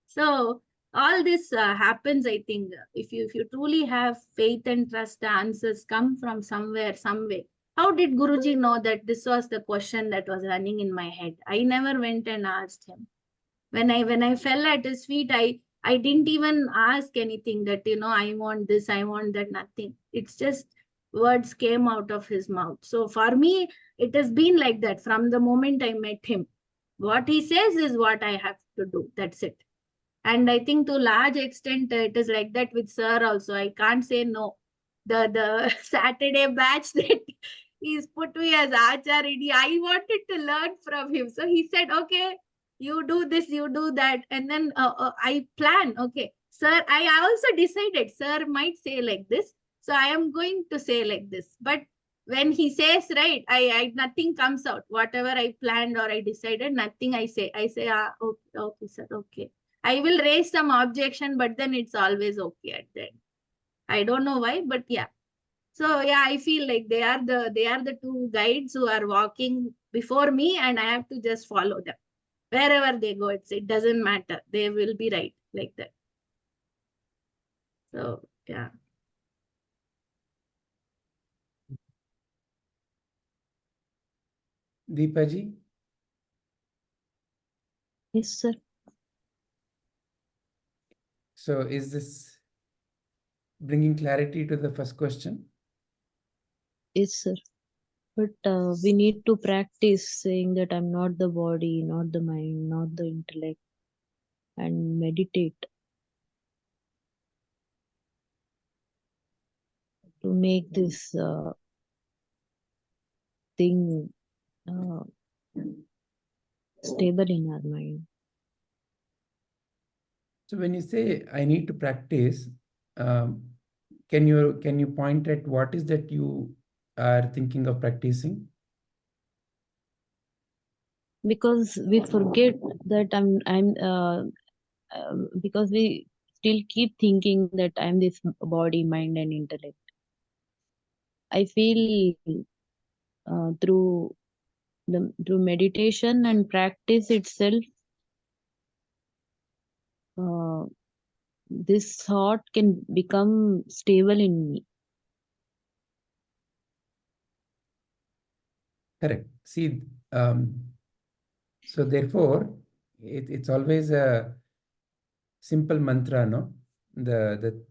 So all this happens, I think, if you truly have faith and trust, the answers come from somewhere, some way. How did Guruji know that this was the question that was running in my head? I never went and asked him. When I fell at his feet, I didn't even ask anything that, I want this, I want that, nothing. It's just words came out of his mouth. So for me, it has been like that from the moment I met him. What he says is what I have to do. That's it. And I think to a large extent, it is like that with sir also. I can't say no. The Saturday batch that he's put me as Acharya, I wanted to learn from him. So he said, okay, you do this, you do that. And then I plan, okay, sir, I also decided, sir might say like this. So I am going to say like this. But when he says, right, I nothing comes out. Whatever I planned or I decided, nothing I say. I say, okay, sir, okay. I will raise some objection, but then it's always okay at the end. I don't know why, but yeah. So yeah, I feel like they are the 2 guides who are walking before me, and I have to just follow them. Wherever they go, it doesn't matter. They will be right, like that. So yeah. Deepaji? Yes, sir. So is this bringing clarity to the first question? Yes, sir. But we need to practice saying that I'm not the body, not the mind, not the intellect, and meditate to make this thing stable in our mind. So when you say I need to practice, can you point at what is that you are thinking of practicing? Because we forget that because we still keep thinking that I'm this body, mind, and intellect. I feel through meditation and practice itself, this thought can become stable in me. Correct. See, so therefore, it's always a simple mantra, no? The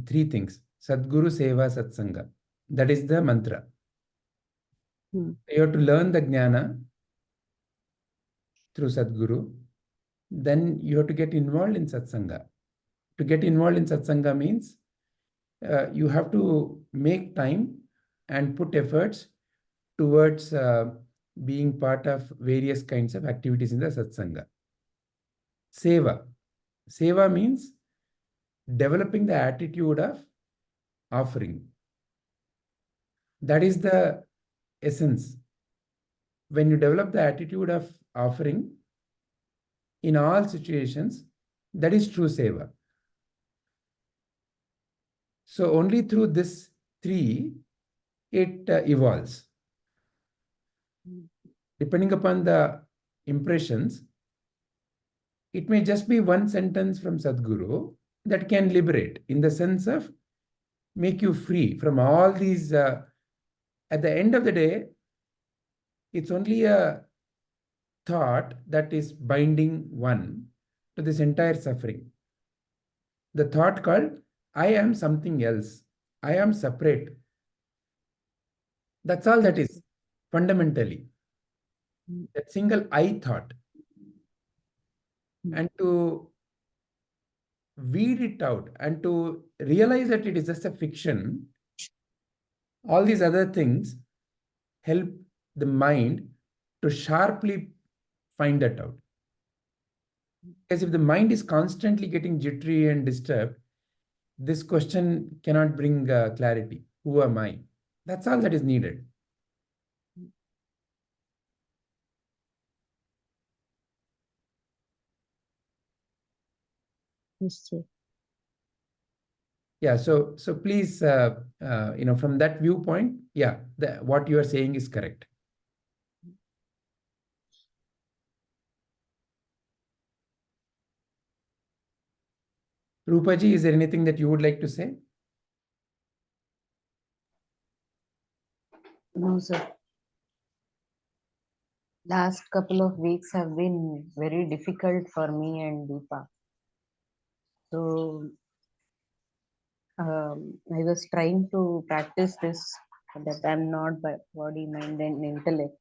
three things: Sadguru, Seva, Satsanga. That is the mantra. You have to learn the Jnana through Sadguru. Then you have to get involved in Satsanga. To get involved in Satsanga means you have to make time and put efforts towards being part of various kinds of activities in the Satsanga. Seva. Seva means developing the attitude of offering. That is the essence. When you develop the attitude of offering in all situations, that is true seva. So only through this three, it evolves. Depending upon the impressions, it may just be one sentence from Sadguru that can liberate, in the sense of make you free from all these. At the end of the day, it's only a thought that is binding one to this entire suffering. The thought called, I am something else. I am separate. That's all that is, fundamentally. That single I thought. And to weed it out and to realize that it is just a fiction, all these other things help the mind to sharply find that out. Because if the mind is constantly getting jittery and disturbed, this question cannot bring clarity. Who am I? That's all that is needed. Yes, sir. Yeah, so please, from that viewpoint, yeah, what you are saying is correct. Rupaji, is there anything that you would like to say? No, sir. Last couple of weeks have been very difficult for me and Deepa. So I was trying to practice this, that I'm not by body, mind, and intellect.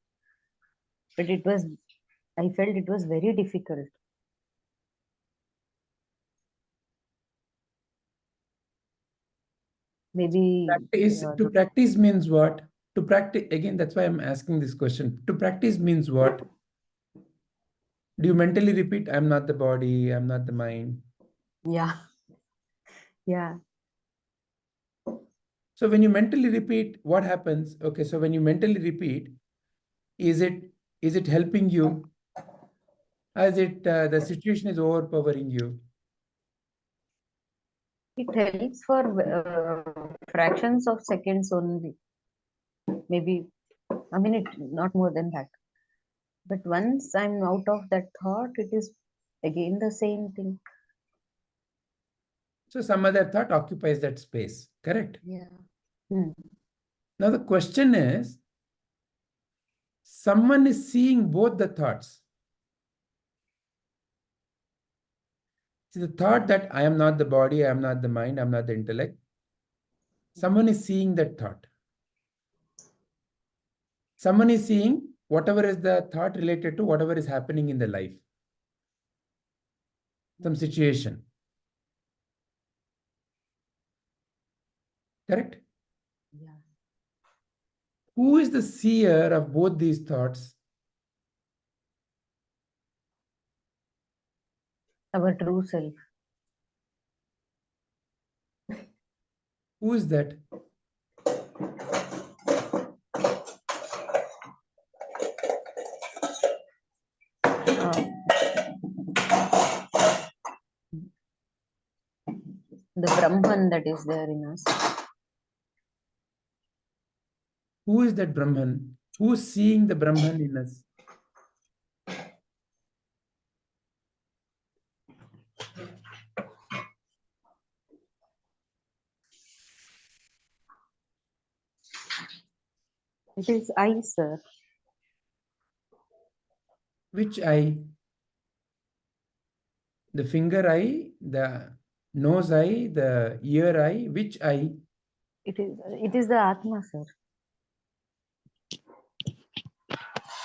But I felt it was very difficult. Maybe To practice means what? To practice, again, that's why I'm asking this question. To practice means what? Do you mentally repeat, I'm not the body, I'm not the mind? yeah. Yeah. So when you mentally repeat, what happens? Okay, so when you mentally repeat, is it helping you? As the situation is overpowering you? It helps for fractions of seconds only. Maybe a minute, not more than that. But once I'm out of that thought, it is again the same thing. So some other thought occupies that space, correct? Yeah. Now the question is, someone is seeing both the thoughts. See, the thought that I am not the body, I am not the mind, I am not the intellect. Someone is seeing that thought. Someone is seeing whatever is the thought related to whatever is happening in the life. Some situation. Correct? Yeah. Who is the seer of both these thoughts? Our true self. Who is that? The Brahman that is there in us. Who is that Brahman? Who is seeing the Brahman in us? It is I, sir. Which eye? The finger eye, the nose eye, the ear eye, which eye? It is the Atma, sir.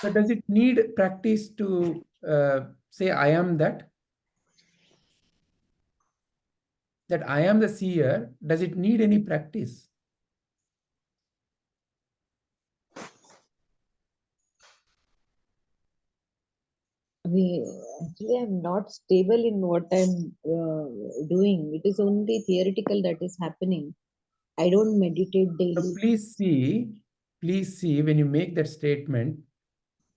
But does it need practice to say I am that? That I am the seer, does it need any practice? Actually, I'm not stable in what I'm doing. It is only theoretical that is happening. I don't meditate So daily. please see when you make that statement,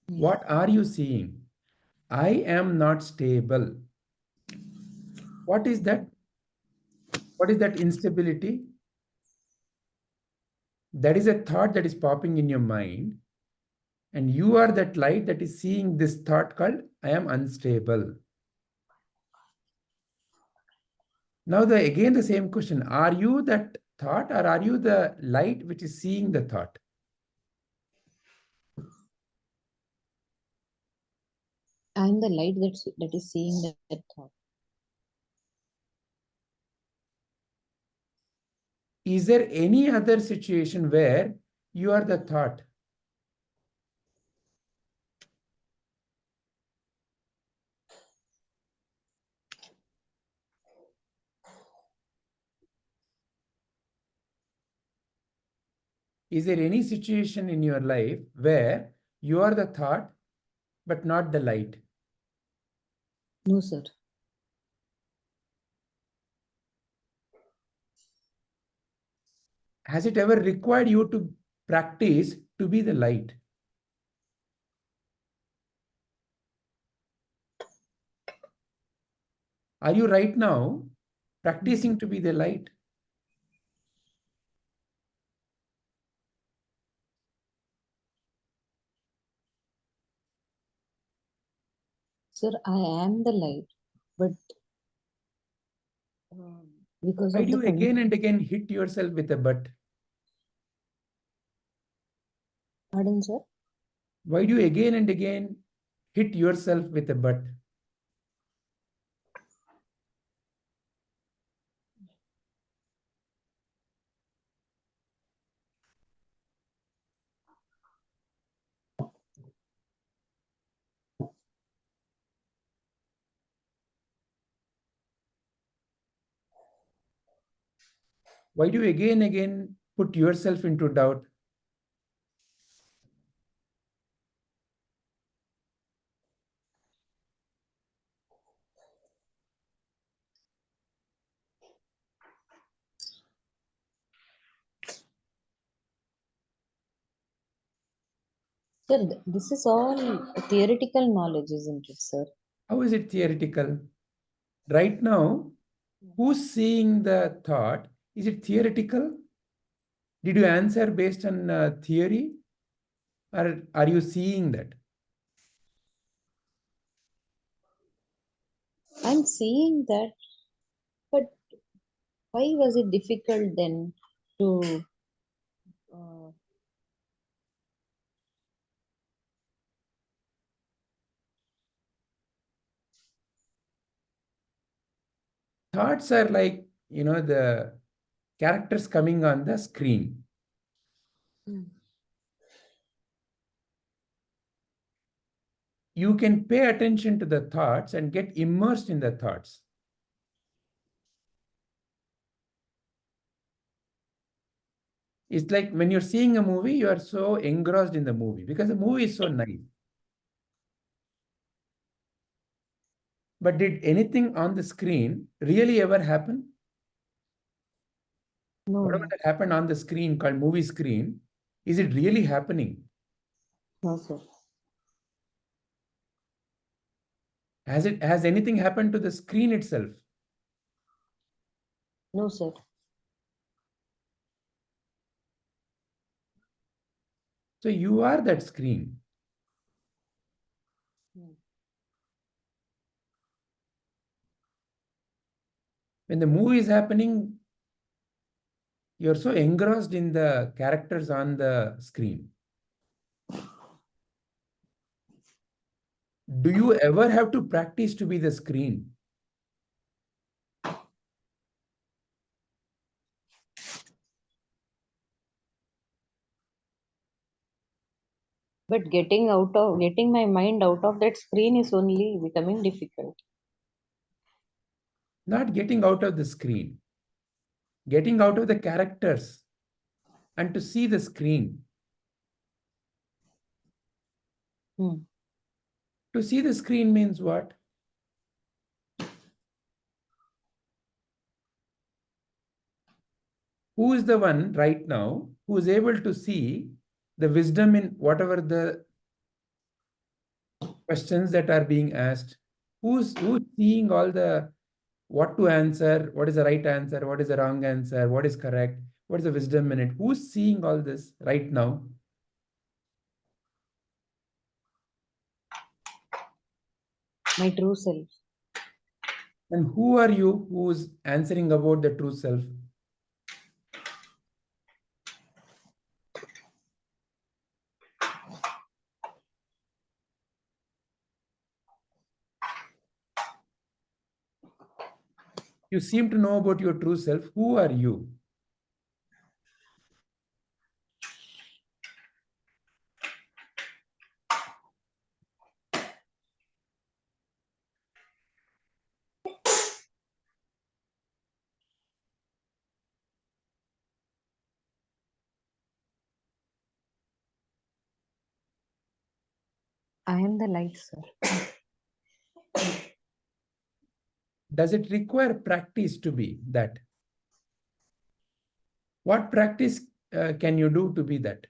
what are you seeing? I am not stable. What is that? What is that instability? That is a thought that is popping in your mind. And you are that light that is seeing this thought called, I am unstable. Now, again, the same question. Are you that thought or are you the light which is seeing the thought? I'm the light that is seeing that thought. Is there any other situation where you are the thought? Is there any situation in your life where you are the thought but not the light? No, sir. Has it ever required you to practice to be the light? Are you right now practicing to be the light? Sir, I am the light, but because Why of do the you again and again hit yourself with a but? Pardon, sir? Why do you again and again hit yourself with a but? Why do you again and again put yourself into doubt? Sir, this is all theoretical knowledge, isn't it, sir? How is it theoretical? Right now, who's seeing the thought? Is it theoretical? Did you answer based on theory? Or are you seeing that? I'm seeing that, but why was it difficult then to Thoughts are like, the characters coming on the screen. you can pay attention to the thoughts and get immersed in the thoughts. It's like when you're seeing a movie, you are so engrossed in the movie because the movie is so nice. But did anything on the screen really ever happen? No, Whatever that happened on the screen called movie screen, is it really happening? no, sir. Has anything happened to the screen itself? No, sir. So you are that screen. When the movie is happening, you're so engrossed in the characters on the screen. Do you ever have to practice to be the screen? But getting my mind out of that screen is only becoming difficult. Not getting out of the screen, getting out of the characters and to see the screen. To see the screen means what? Who is the one right now who is able to see the wisdom in whatever the questions that are being asked? Who's seeing all the what to answer, what is the right answer, what is the wrong answer, what is correct, what is the wisdom in it? Who's seeing all this right now? My true self. And who are you who's answering about the true self? You seem to know about your true self. Who are you? I am the light, sir. Does it require practice to be that? What practice can you do to be that?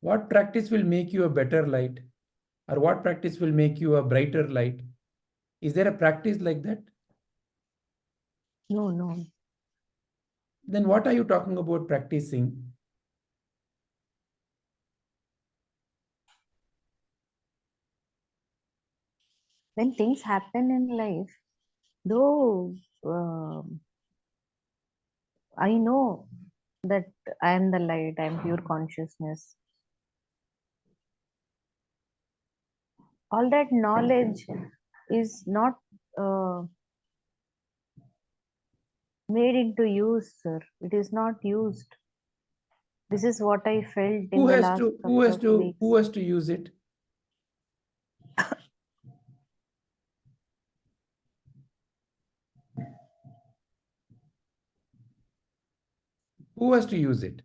What practice will make you a better light? Or what practice will make you a brighter light? Is there a practice like that? No, no. Then what are you talking about practicing? When things happen in life, though I know that I am the light, I am pure consciousness. All that knowledge is not made into use, sir. It is not used. This is what I felt in the last couple of weeks. Who has to use it? Who has to use it?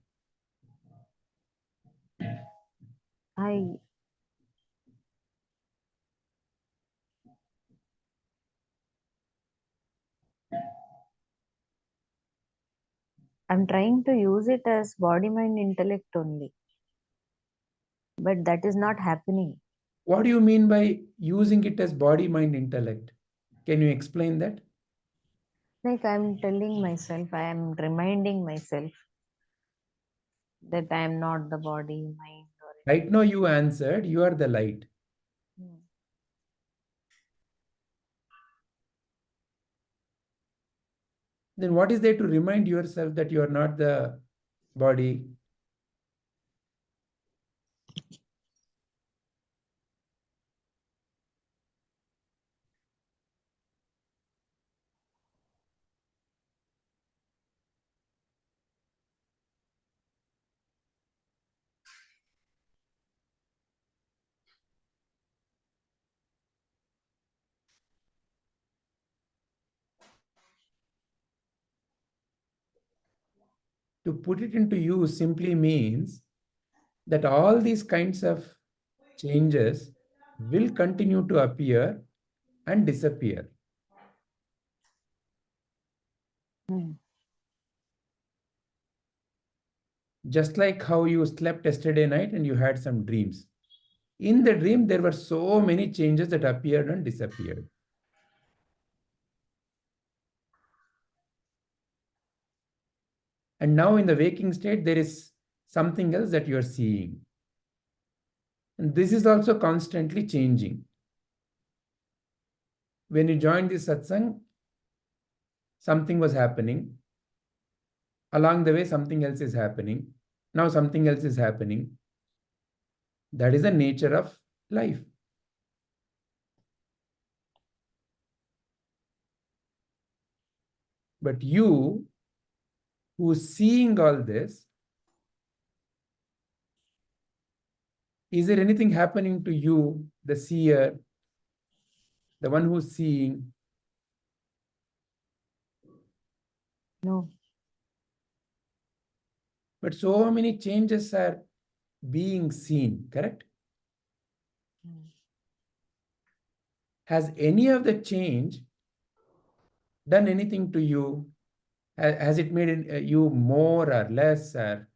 I'm trying to use it as body, mind, intellect only. But that is not happening. What do you mean by using it as body, mind, intellect? Can you explain that? Like I'm telling myself, I am reminding myself that I am not the body, mind. Right now you answered, you are the light. then what is there to remind yourself that you are not the body? To put it into use simply means that all these kinds of changes will continue to appear and disappear. Just like how you slept yesterday night and you had some dreams. In the dream, there were so many changes that appeared and disappeared. And now in the waking state, there is something else that you are seeing. And this is also constantly changing. When you joined this satsang, something was happening. Along the way, something else is happening. Now something else is happening. That is the nature of life. But you, who's seeing all this, is there anything happening to you, the seer, the one who's seeing? No. But so many changes are being seen, correct? Has any of the change done anything to you? Has it made you more or less? Or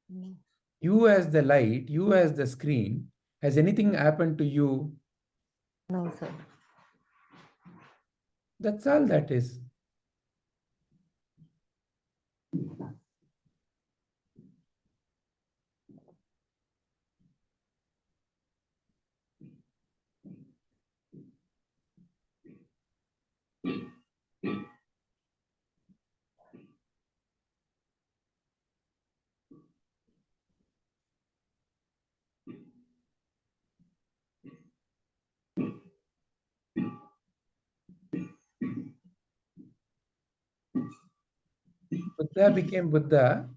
No. you as the light, you as the screen, has anything happened to you? No, sir. That's all that is. Buddha became Buddha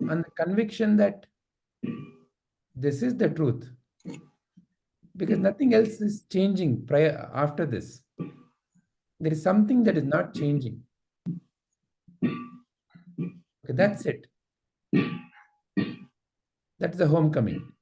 on the conviction that this is the truth, because nothing else is changing after this. There is something that is not changing. Okay, that's it. That's the homecoming.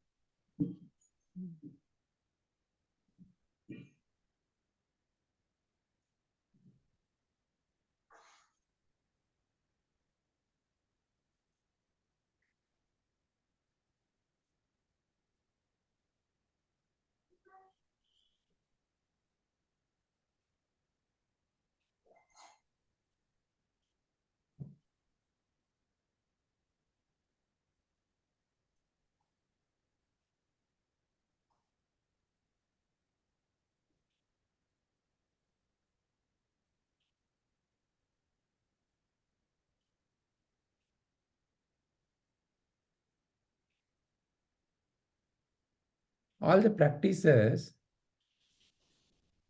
All the practices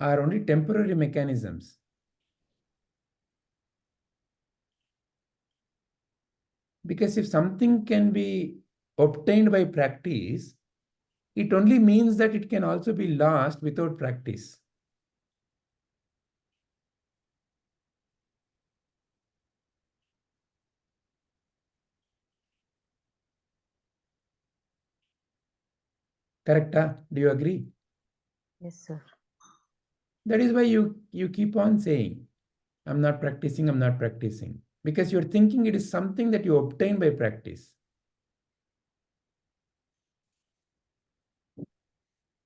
are only temporary mechanisms. Because if something can be obtained by practice, it only means that it can also be lost without practice. Correct? Do you agree? Yes, sir. That is why you keep on saying, I'm not practicing, I'm not practicing. Because you're thinking it is something that you obtain by practice.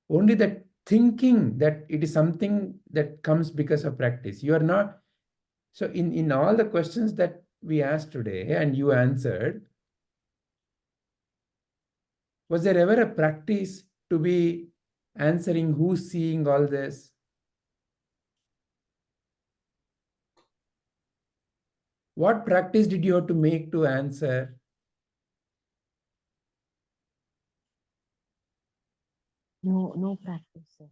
Only that thinking that it is something that comes because of practice. You are not. So in all the questions that we asked today and you answered, was there ever a practice to be answering, who's seeing all this? What practice did you have to make to answer? No practice, sir.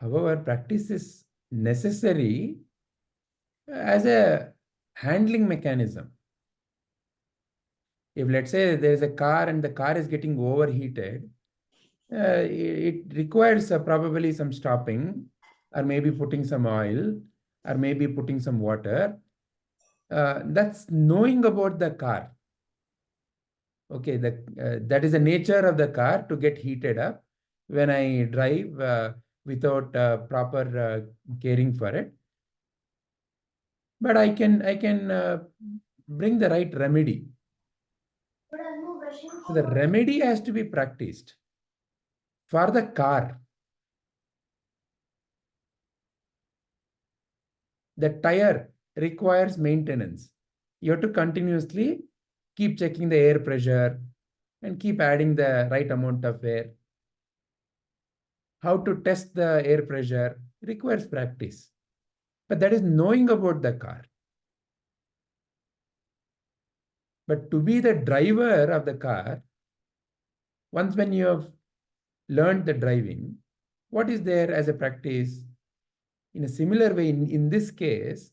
However, practice is necessary as a handling mechanism. If let's say there's a car and the car is getting overheated, it requires probably some stopping, or maybe putting some oil, or maybe putting some water. That's knowing about the car. Okay, that is the nature of the car to get heated up when I drive without proper caring for it. But I can bring the right remedy. So the remedy has to be practiced for the car. The tire requires maintenance. You have to continuously keep checking the air pressure and keep adding the right amount of air. How to test the air pressure requires practice. But that is knowing about the car. But to be the driver of the car, once when you have learned the driving, what is there as a practice? In a similar way, in this case,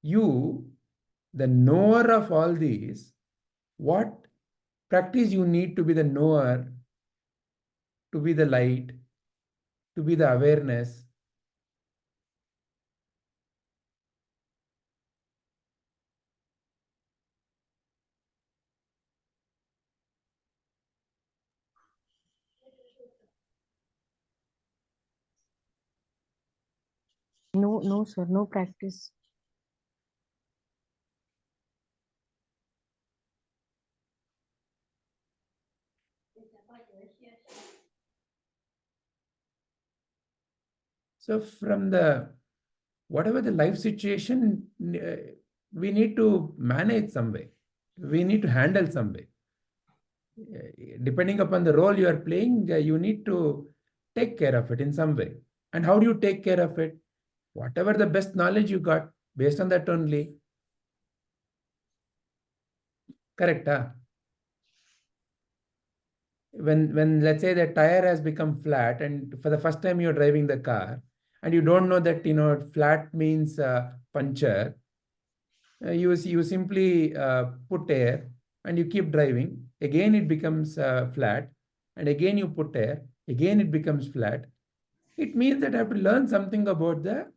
you, the knower of all these, what practice you need to be the knower, to be the light, to be the awareness? No, sir, no practice. So from the whatever the life situation, we need to manage some way. We need to handle some way. Depending upon the role you are playing, you need to take care of it in some way. And how do you take care of it? Whatever the best knowledge you got, based on that only. Correct, huh? When let's say the tire has become flat, and for the first time you're driving the car, and you don't know that flat means puncture, you simply put air and you keep driving. Again it becomes flat, and again you put air, again it becomes flat. It means that I have to learn something about the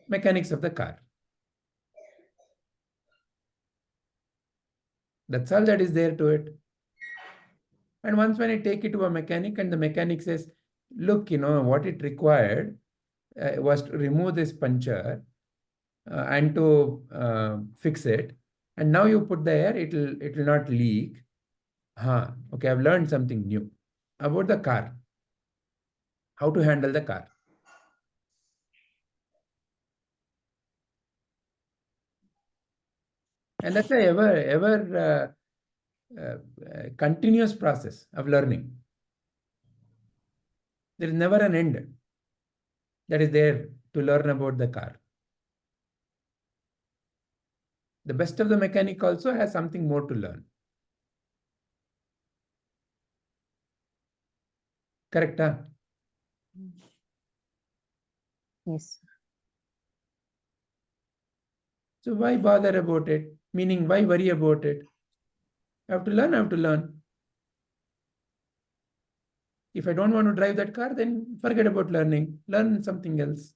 mechanics of the car. That's all that is there to it. And once when I take it to a mechanic and the mechanic says, look, what it required was to remove this puncture and to fix it. And now you put the air, it will not leak. Okay, I've learned something new about the car, how to handle the car. And that's a ever continuous process of learning. There is never an end that is there to learn about the car. The best of the mechanic also has something more to learn. Correct, huh? Yes. So why bother about it? Meaning, why worry about it? I have to learn, I have to learn. If I don't want to drive that car, then forget about learning. Learn something else.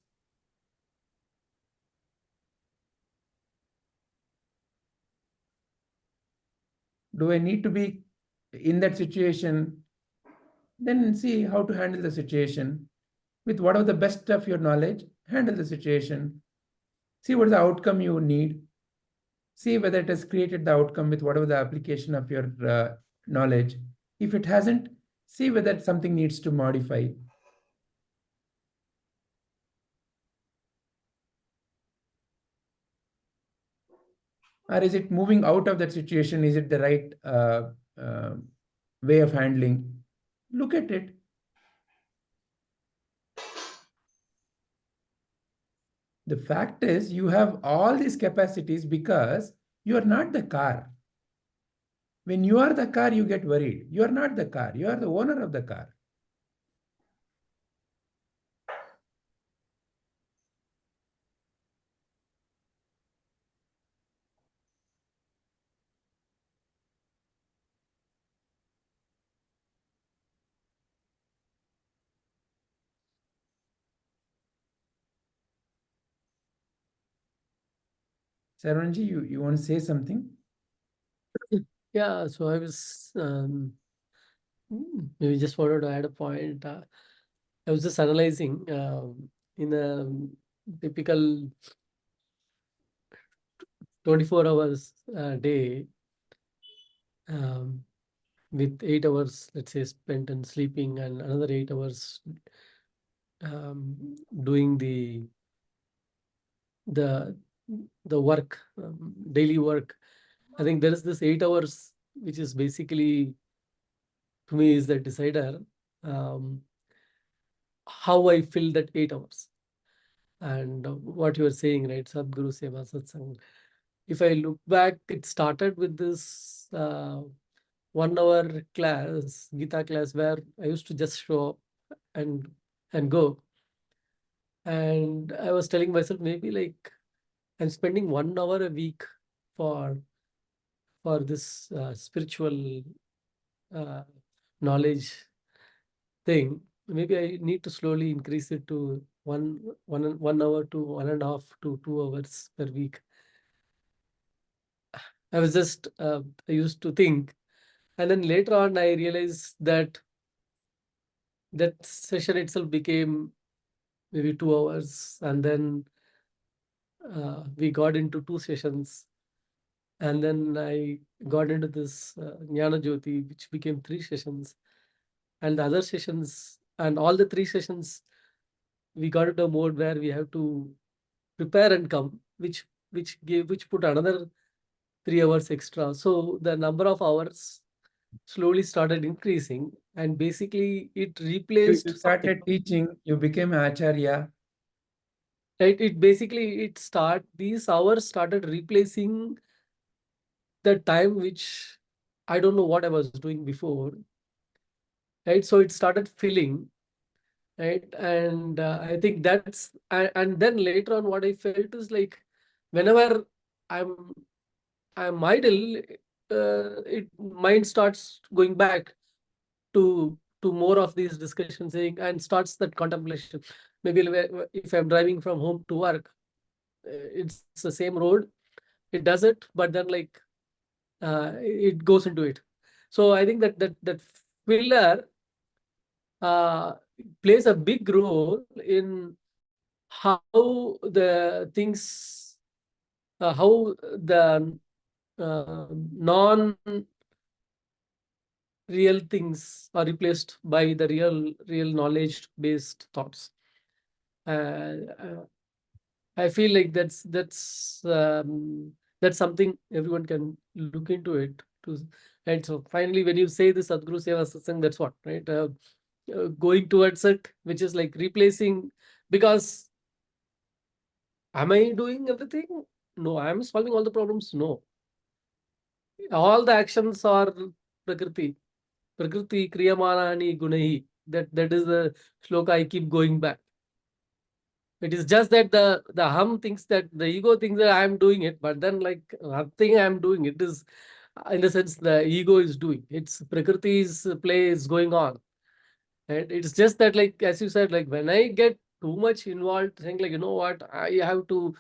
Do I need to be in that situation? Then see how to handle the situation. With whatever the best of your knowledge, handle the situation. See what is the outcome you need. See whether it has created the outcome with whatever the application of your knowledge. If it hasn't, see whether something needs to modify. Or is it moving out of that situation? Is it the right way of handling? Look at it. The fact is, you have all these capacities because you are not the car. When you are the car, you get worried. You are not the car. You are the owner of the car. Saranji, you want to say something? Yeah, so I was maybe just wanted to add a point. I was just analyzing in a typical 24 hours a day, with 8 hours, let's say, spent in sleeping and another 8 hours doing the work, daily work. I think there is this 8 hours, which is basically, to me, is the decider, how I fill that 8 hours. And what you were saying, right, Sadhguru Seva Satsang. If I look back, it started with this 1 hour class, Gita class, where I used to just show up and go. And I was telling myself, maybe like I'm spending 1 hour a week for this spiritual knowledge thing. Maybe I need to slowly increase it to 1 hour to 1.5 to 2 hours per week. I was just I used to think, and then later on I realized that that session itself became maybe 2 hours, and then we got into 2 sessions, and then I got into this Jnana Jyoti, which became 3 sessions, and the other sessions, and all the 3 sessions, we got into a mode where we have to prepare and come, which put another 3 hours extra. So the number of hours slowly started increasing, and basically it replaced You started teaching, you became Acharya. Right? These hours started replacing the time which I don't know what I was doing before. Right? So it started filling, right? And I think that's, and then later on what I felt is like, whenever I'm idle, mind starts going back to more of these discussions, and starts that contemplation. Maybe if I'm driving from home to work, it's the same road, it does it, but then like it goes into it. So I think that filler plays a big role in how the things, how the non real things are replaced by the real knowledge based thoughts. I feel like that's something everyone can look into it to. And so finally, when you say the Sadhguru Seva Satsang, that's what, right? Going towards it, which is like replacing, because am I doing everything? No. Am I solving all the problems? No. All the actions are Prakriti. Prakriti Kriyamanani Gunahi. That is the shloka I keep going back. It is just that the hum thinks, that the ego thinks that I am doing it, but then like nothing I am doing. It is, in the sense, the ego is doing. It's Prakriti's play is going on. And it's just that, like, as you said, like when I get too much involved, think like, you know what, I have to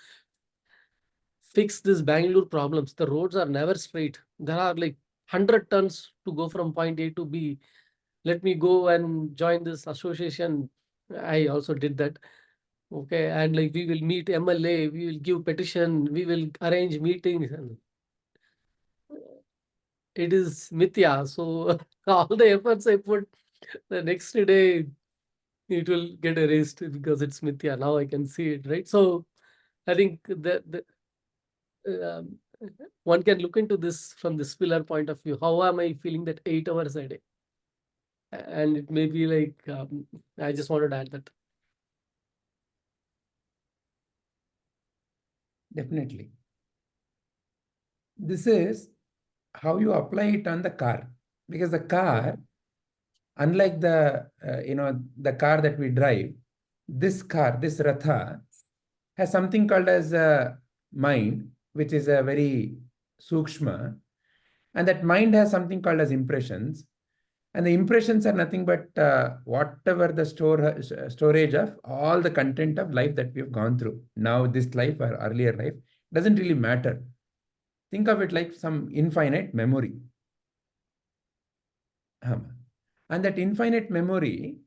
fix this Bangalore problems. The roads are never straight. There are like 100 tons to go from point A to B. Let me go and join this association. I also did that. Okay, and like we will meet MLA, we will give petition, we will arrange meetings, and it is mithya. So all the efforts I put, the next day it will get erased because it's mithya. Now I can see it, right? So I think that um, one can look into this from this pillar point of view. How am I feeling that 8 hours a day? And it may be like, I just wanted to add that. Definitely. This is how you apply it on the car, because the car, unlike the the car that we drive, this car, this ratha, has something called as a mind, which is a very sukshma, and that mind has something called as impressions, and the impressions are nothing but whatever the storage of all the content of life that we have gone through. Now this life or earlier life doesn't really matter. Think of it like some infinite memory. And that infinite memory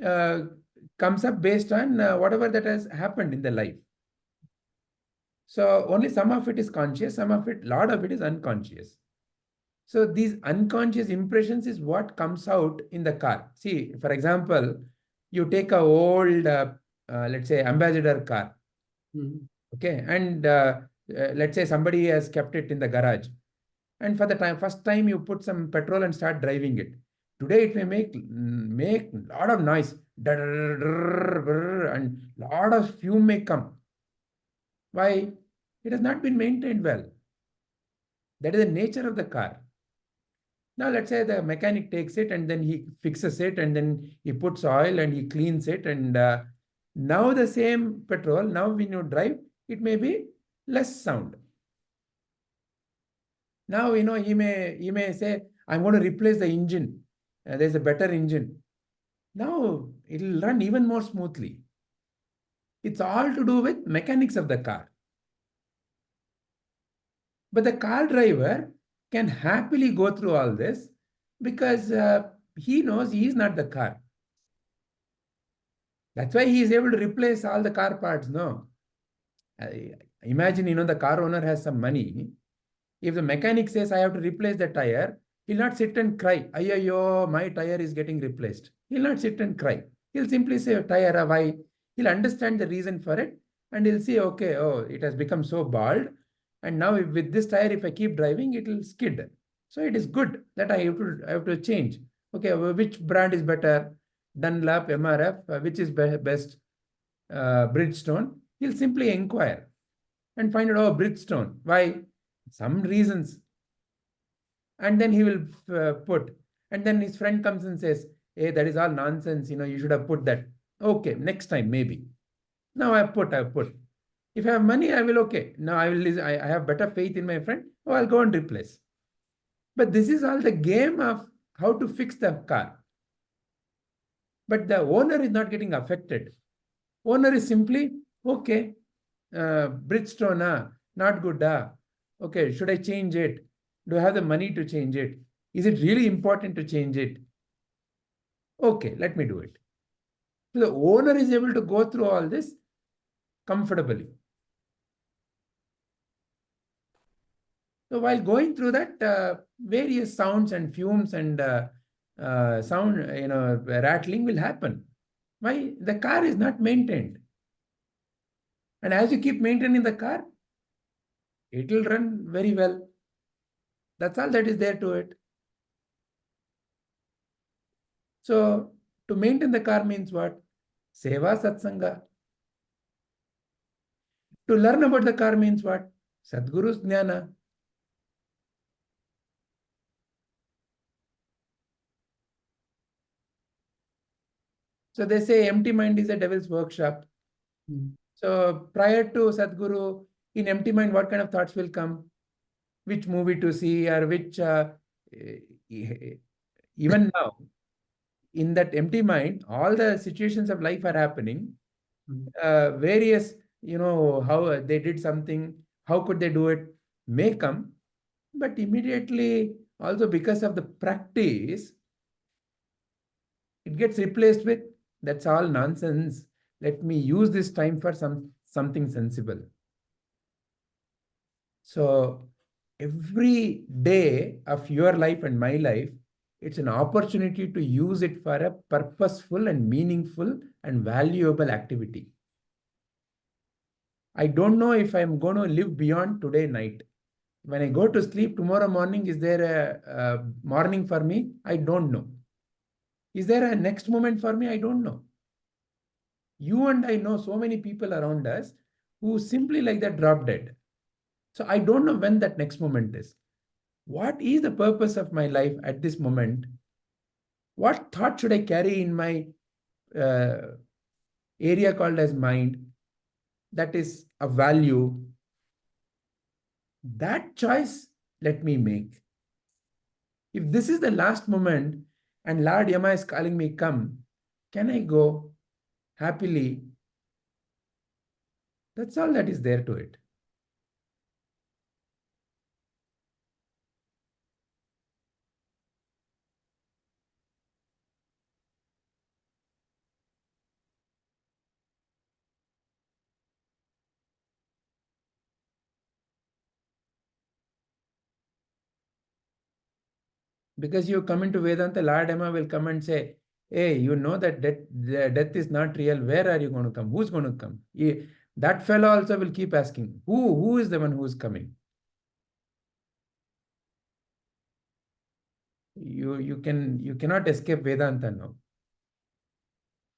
comes up based on whatever that has happened in the life. So only some of it is conscious, some of it, lot of it is unconscious. So these unconscious impressions is what comes out in the car. See, for example, you take a old, let's say, Ambassador car. Okay, and let's say somebody has kept it in the garage. And for the first time you put some petrol and start driving it. Today it may make lot of noise, and lot of fume may come. Why? It has not been maintained well. That is the nature of the car. Now let's say the mechanic takes it and then he fixes it and then he puts oil and he cleans it, and now the same petrol, now when you drive, it may be less sound. Now, he may say, I'm going to replace the engine. There's a better engine. Now it will run even more smoothly. It's all to do with mechanics of the car. But the car driver can happily go through all this because he knows he is not the car. That's why he is able to replace all the car parts. No. Imagine, the car owner has some money. If the mechanic says, I have to replace the tire, he'll not sit and cry, ayyo, my tire is getting replaced. He'll not sit and cry. He'll simply say, tire, why? He'll understand the reason for it, and he'll say, okay, oh, it has become so bald, and now with this tire, if I keep driving, it will skid. So it is good that I have to change. Okay, which brand is better? Dunlop, MRF, which is best? Bridgestone. He'll simply inquire and find out, oh, Bridgestone. Why? Some reasons. And then he will put. And then his friend comes and says, hey, that is all nonsense. You should have put that. Okay, next time, maybe. Now I have put. If I have money, I will, okay. Now I have better faith in my friend. Oh, I'll go and replace. But this is all the game of how to fix the car. But the owner is not getting affected. Owner is simply, okay, Bridgestone, not good. Okay, should I change it? Do I have the money to change it? Is it really important to change it? Okay, let me do it. So the owner is able to go through all this comfortably. So while going through that, various sounds and fumes and sound, rattling will happen. Why? The car is not maintained. And as you keep maintaining the car, it will run very well. That's all that is there to it. So to maintain the car means what? Seva Satsanga. To learn about the car means what? Sadguru's Jnana. So they say empty mind is a devil's workshop. So prior to Sadguru, in empty mind, what kind of thoughts will come? Which movie to see, or which, even now, in that empty mind, all the situations of life are happening. Various, how they did something, how could they do it, may come. But immediately, also because of the practice, it gets replaced with, that's all nonsense. Let me use this time for something sensible. So every day of your life and my life, it's an opportunity to use it for a purposeful and meaningful and valuable activity. I don't know if I'm going to live beyond today night. When I go to sleep tomorrow morning, is there a morning for me? I don't know. Is there a next moment for me? I don't know. You and I know so many people around us who simply like that drop dead. So I don't know when that next moment is. What is the purpose of my life at this moment? What thought should I carry in my area called as mind? That is a value. That choice let me make. If this is the last moment and Lord Yama is calling me, come, can I go happily? That's all that is there to it. Because you come into Vedanta, Lord Yama will come and say, hey, you know that death is not real. Where are you going to come? Who's going to come? That fellow also will keep asking, who is the one who is coming? You cannot escape Vedanta now.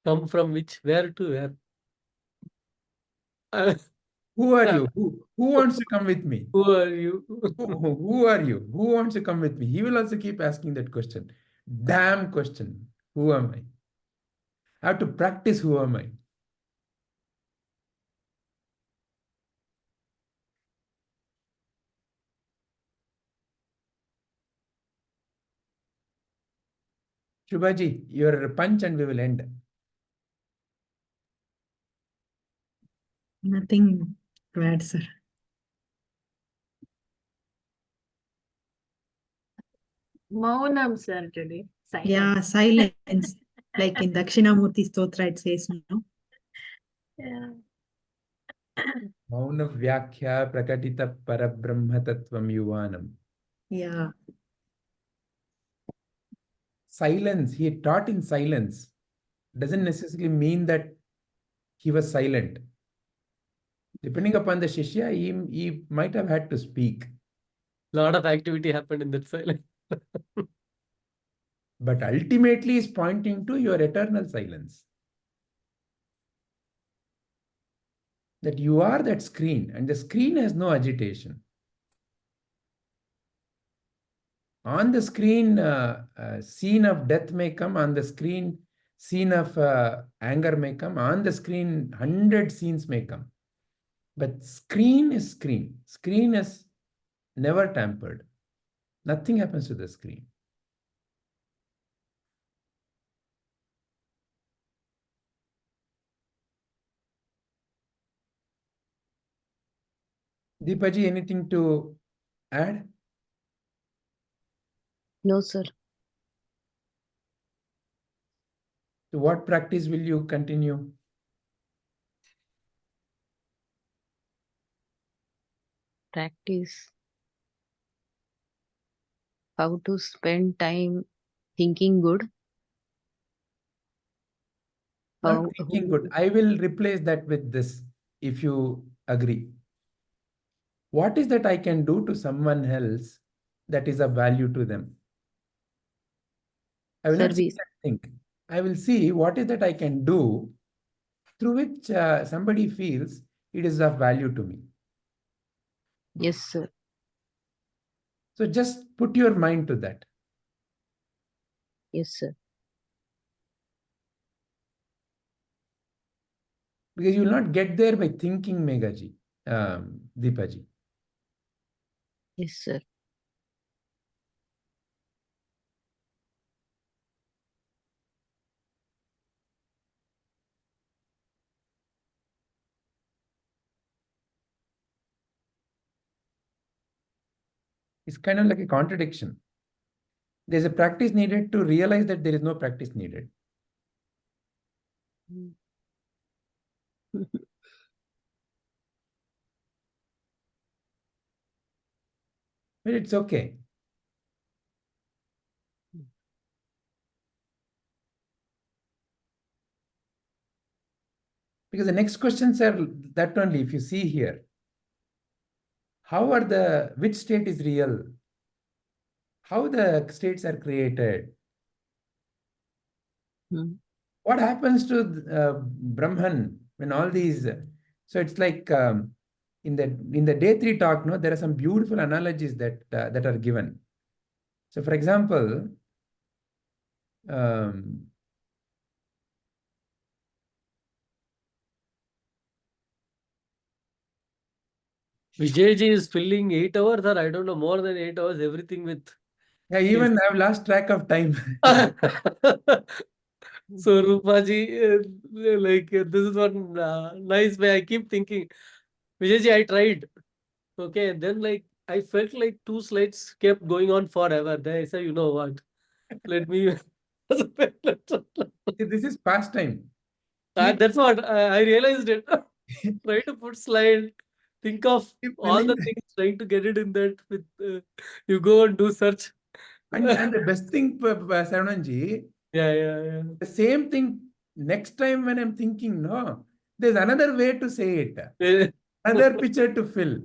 Come from which? Where to where? Who are you? Who wants to come with me? Who are you? Who are you? Who wants to come with me? He will also keep asking that question. Damn question. Who am I? I have to practice who am I. Shubhaji, your punch and we will end. Nothing to add, sir. Maunam, sir, today. Silence. Yeah, silence. Like in Dakshinamurti Stotra, it says, no? Yeah. Mauna Vyakhya Prakatita Parabrahma Tattvam Yuvanam. Yeah. Silence, he taught in silence, doesn't necessarily mean that he was silent. Depending upon the Shishya, he might have had to speak. Lot of activity happened in that silence. But ultimately is pointing to your eternal silence. That you are that screen and the screen has no agitation. On the screen, scene of death may come. On the screen, scene of anger may come. On the screen, 100 scenes may come. But screen is screen. Screen is never tampered. Nothing happens to the screen. Deepaji, anything to add? No, sir. To what practice will you continue? Practice how to spend time thinking good. Not thinking good. I will replace that with this, if you agree. What is that I can do to someone else that is of value to them? I will not see Service. that think. I will see what is that I can do through which somebody feels it is of value to me. Yes, sir. So just put your mind to that. Yes, sir. Because you will not get there by thinking, Meghaji, Deepaji. Yes, sir. It's kind of like a contradiction. There's a practice needed to realize that there is no practice needed. But it's okay. Because the next questions are that only, if you see here. Which state is real? How the states are created? What happens to Brahman when all these? So it's like in the day 3 talk, no, there are some beautiful analogies that are given. So, for example, Vijayji is filling 8 hours, or I don't know, more than 8 hours, everything with. yeah, even I've lost track of time. So Rupaji, this is one nice way. I keep thinking, Vijayji, I tried. Okay, and then I felt like 2 slides kept going on forever. Then I said, you know what? Let me. This is pastime. That's what I realized it. Try to put slide, think of Keep all the filling. things, trying to get it in that with you go and do search. And the best thing, Sarananji, Yeah. the same thing next time when I'm thinking, no, there's another way to say it, another picture to fill.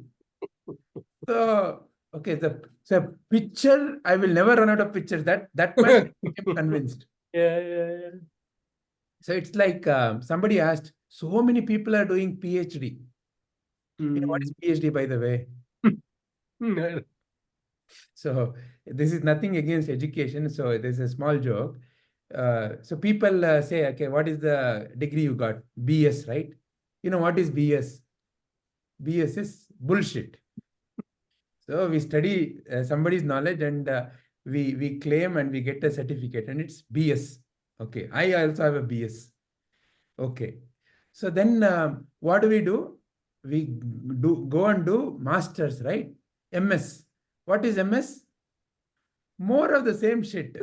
So, okay, so picture, I will never run out of pictures. That much I became convinced. Yeah. So it's like somebody asked, so many people are doing PhD. You know, what is PhD, by the way? So this is nothing against education. So there's a small joke. So people say, okay, what is the degree you got? BS, right? You know what is BS? BS is bullshit. So we study somebody's knowledge and we claim and we get a certificate and it's BS. Okay, I also have a BS. Okay. So then what do? We go and do masters, right? MS. What is MS? More of the same shit.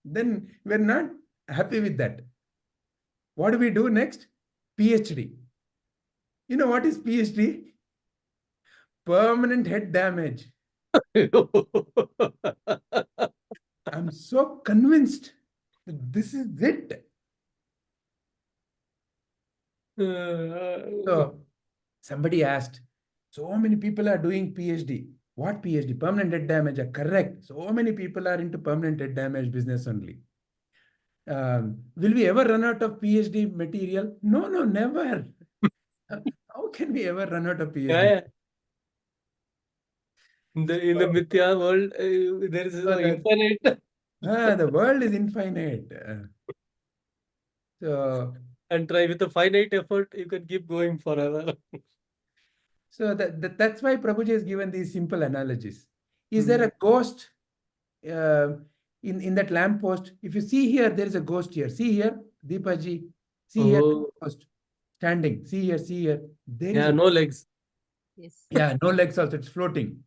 Then we're not happy with that. What do we do next? PhD. You know what is PhD? Permanent head damage. I'm so convinced that this is it. So somebody asked, so many people are doing PhD. What PhD? Permanent head damage. Correct. So many people are into permanent head damage business only. Will we ever run out of PhD material? No, never. How can we ever run out of PhD? Yeah. In the Mithya world, there is infinite. The world is infinite. So, and try with a finite effort, you can keep going forever. So that's why Prabhuji has given these simple analogies. Is there a ghost in that lamppost? If you see here, there is a ghost here. See here, Deepaji. See here, ghost standing. See here. There is no legs. Yes. Yeah, no legs also. It's floating.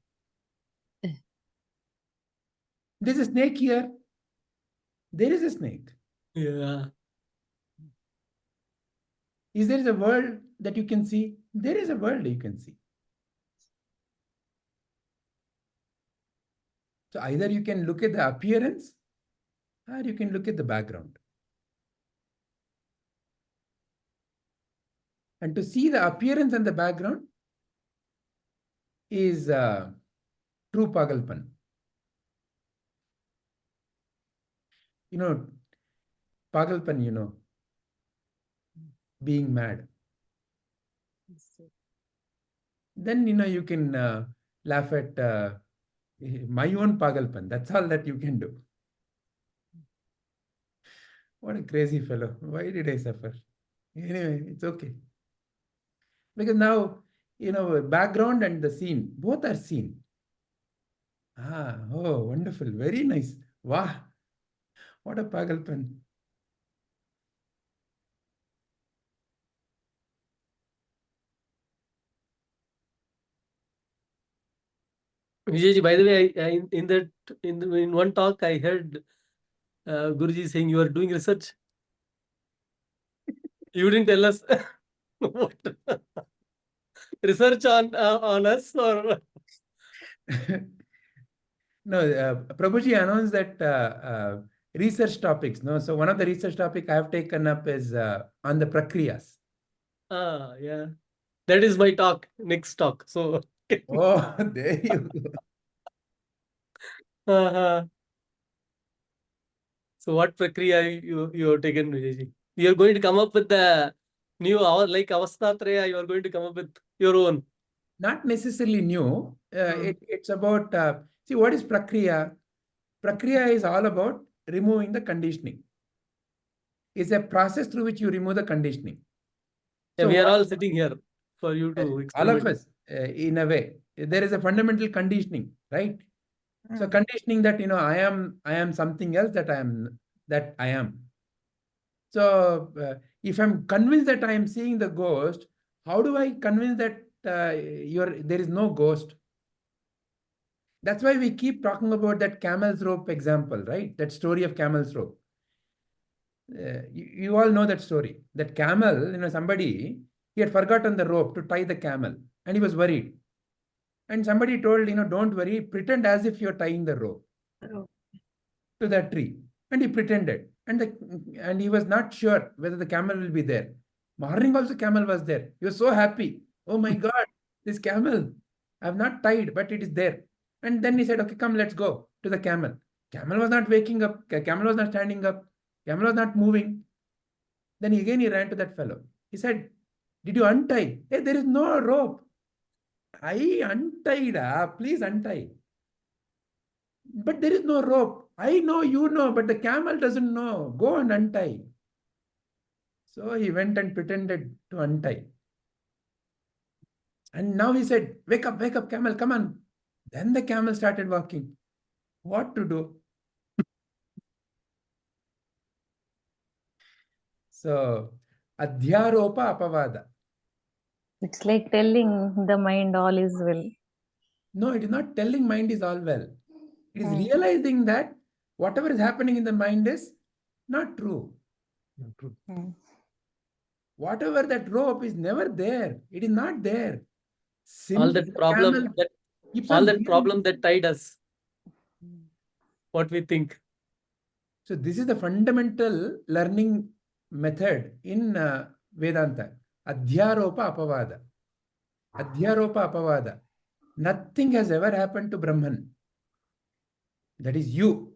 There's a snake here. There is a snake. Yeah. Is there a world that you can see? There is a world you can see. So either you can look at the appearance or you can look at the background. And to see the appearance and the background is true Pagalpan. Pagalpan, being mad. Then, you can laugh at my own Pagalpan. That's all that you can do. What a crazy fellow. Why did I suffer? Anyway, it's okay. Because now, background and the scene, both are seen. Oh, wonderful. Very nice. Wow. What a Pagalpan. Vijayji, by the way, in one talk, I heard Guruji saying you are doing research. You didn't tell us what research on us or. No, Prabhuji announced that research topics. No, so one of the research topic I have taken up is on the prakriyas. Yeah. That is my talk, next talk. So. Oh, there you go. So what prakriya you have taken, Vijayji? You are going to come up with the new, like Avastatraya, you are going to come up with your own. Not necessarily new. It's about, see, what is prakriya? Prakriya is all about removing the conditioning. It's a process through which you remove the conditioning. Yeah, So we are what- all sitting here for you to all experiment. of us, in a way, there is a fundamental conditioning, right? So conditioning that, I am something else that I am. So if I'm convinced that I am seeing the ghost, how do I convince that there is no ghost? That's why we keep talking about that camel's rope example, right? That story of camel's rope. You all know that story. That camel, somebody, he had forgotten the rope to tie the camel and he was worried. And somebody told, don't worry, pretend as if you're tying the rope to that tree. And he pretended. And he was not sure whether the camel will be there. Morning also camel was there. He was so happy. Oh my God, this camel, I have not tied, but it is there. And then he said, okay, come, let's go to the camel. Camel was not waking up. Camel was not standing up. Camel was not moving. Then again he ran to that fellow. He said, did you untie? Hey, there is no rope. I untied. Please untie. But there is no rope. I know, you know, but the camel doesn't know. Go and untie. So he went and pretended to untie. And now he said, wake up, camel, come on. Then the camel started walking. What to do? So, adhyaropa apavada. It's like telling the mind all is well. No, it is not telling mind is all well. It is realizing that whatever is happening in the mind is not true. Whatever that rope is never there. It is not there. All Simply that the problem camel that keeps all on that breathing. problem that tied us. What we think. So this is the fundamental learning method in Vedanta. Adhyaropa apavada. Adhyaropa apavada. Nothing has ever happened to Brahman. That is you.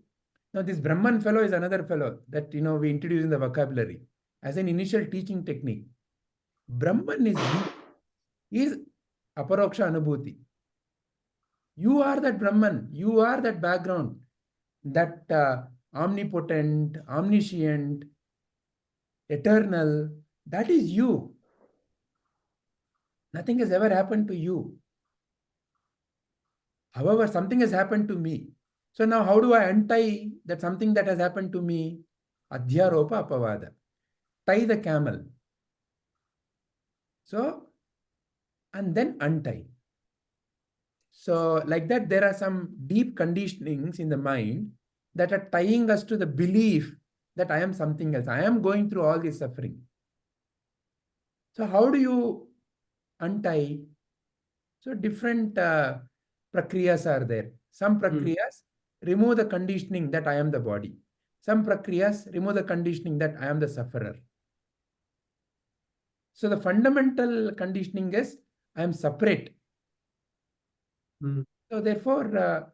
Now this Brahman fellow is another fellow that we introduce in the vocabulary as an initial teaching technique. Brahman is you. He is Aparoksha Anubhuti. You are that Brahman. You are that background. That omnipotent, omniscient, eternal, that is you. Nothing has ever happened to you. However, something has happened to me. So now how do I untie that something that has happened to me? Adhyaropa apavada. Tie the camel. So, and then untie. So like that, there are some deep conditionings in the mind that are tying us to the belief that I am something else. I am going through all this suffering. So how do you untie? So different prakriyas are there. Some prakriyas remove the conditioning that I am the body. Some prakriyas remove the conditioning that I am the sufferer. So the fundamental conditioning is I am separate. So therefore,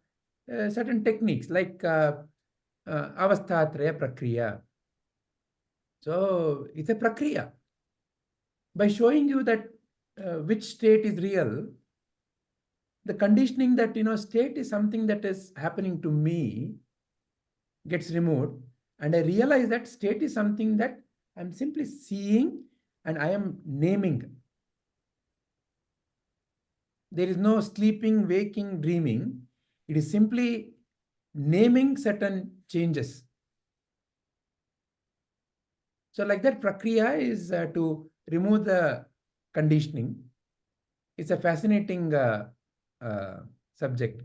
certain techniques like avastatraya prakriya. So it's a prakriya. By showing you that which state is real, the conditioning that state is something that is happening to me gets removed, and I realize that state is something that I'm simply seeing and I am naming. There is no sleeping, waking, dreaming. It is simply naming certain changes. So like that, prakriya is to remove the conditioning. It's a fascinating subject.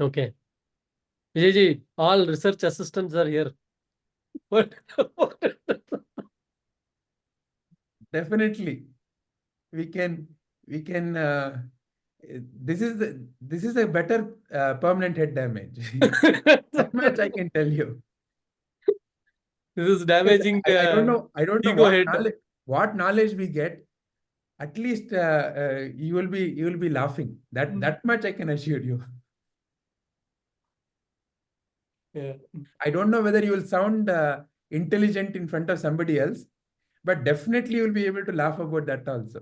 Okay. Vijayji, all research assistants are here. What? Definitely, we can. This is a better permanent head damage. That much I can tell you. This is damaging I don't know ego head. what knowledge we get. At least you will be laughing. That much I can assure you. Yeah. I don't know whether you will sound intelligent in front of somebody else, but definitely you will be able to laugh about that also.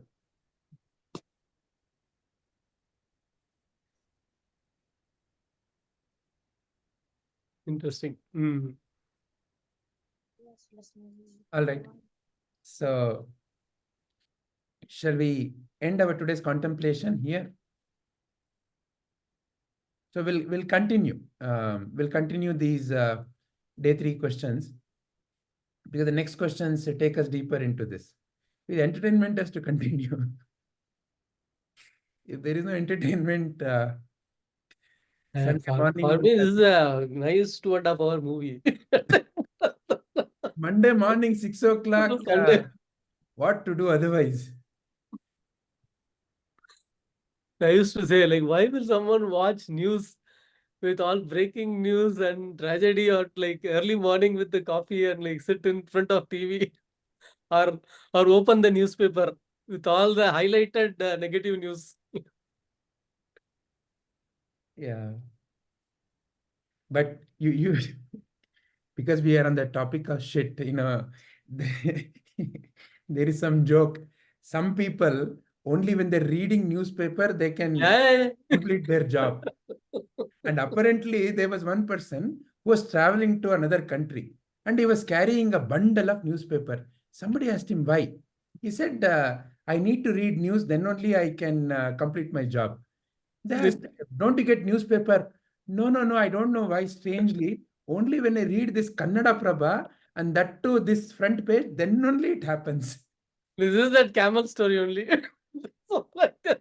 Interesting. All right. So, shall we end our today's contemplation here? So we'll continue. We'll continue these day 3 questions, because the next questions take us deeper into this. The entertainment has to continue. If there is no entertainment, Sunday morning For me, this is a nice 2.5 hour movie. Monday morning 6 o'clock. Sunday. What to do otherwise? I used to say, like, why will someone watch news with all breaking news and tragedy, or like early morning with the coffee and like sit in front of TV or open the newspaper with all the highlighted negative news? Yeah. But you because we are on the topic of shit, there is some joke. Some people, only when they're reading newspaper, they can complete their job. And apparently there was one person who was traveling to another country, and he was carrying a bundle of newspaper. Somebody asked him why. He said, I need to read news, then only I can complete my job. They asked, don't you get newspaper? No, I don't know why. Strangely, only when I read this Kannada Prabha, and that too this front page, then only it happens. This is that camel story only. So like that.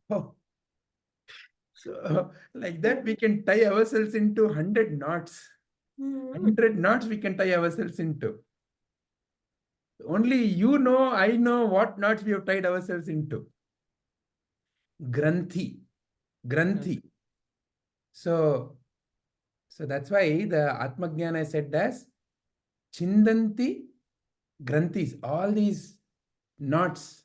Oh. So like that, we can tie ourselves into 100 knots. 100 knots we can tie ourselves into. Only I know what knots we have tied ourselves into. Granthi. So that's why the Atmajnana said as Chindanti Granthis, all these knots.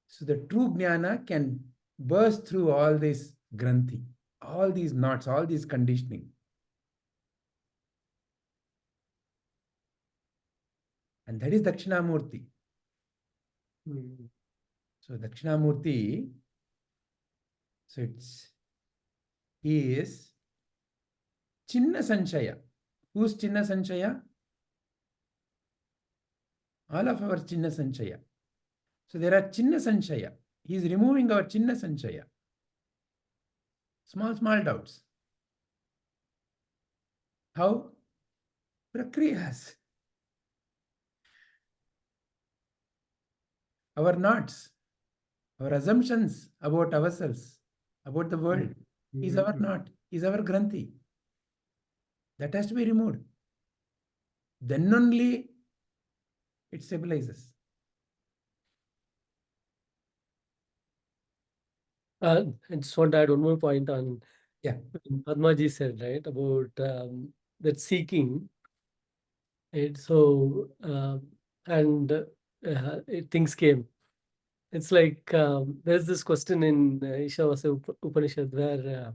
So the true Jnana can burst through all this Granthi, all these knots, all these conditioning. And that is Dakshinamurti. So Dakshinamurti, he is Chinna Sanshaya. Who's Chinna Sanshaya? All of our Chinna Sanshaya. So there are Chinna Sanshaya. He is removing our Chinna Sanshaya. Small doubts. How? Prakriyas. Our knots, our assumptions about ourselves, about the world, is our knot, is our Granthi. That has to be removed. Then only it stabilizes. I just want to add one more point on. Yeah. Padmaji said, right, about that seeking. Right? So, things came. It's like there's this question in Ishavasya Upanishad where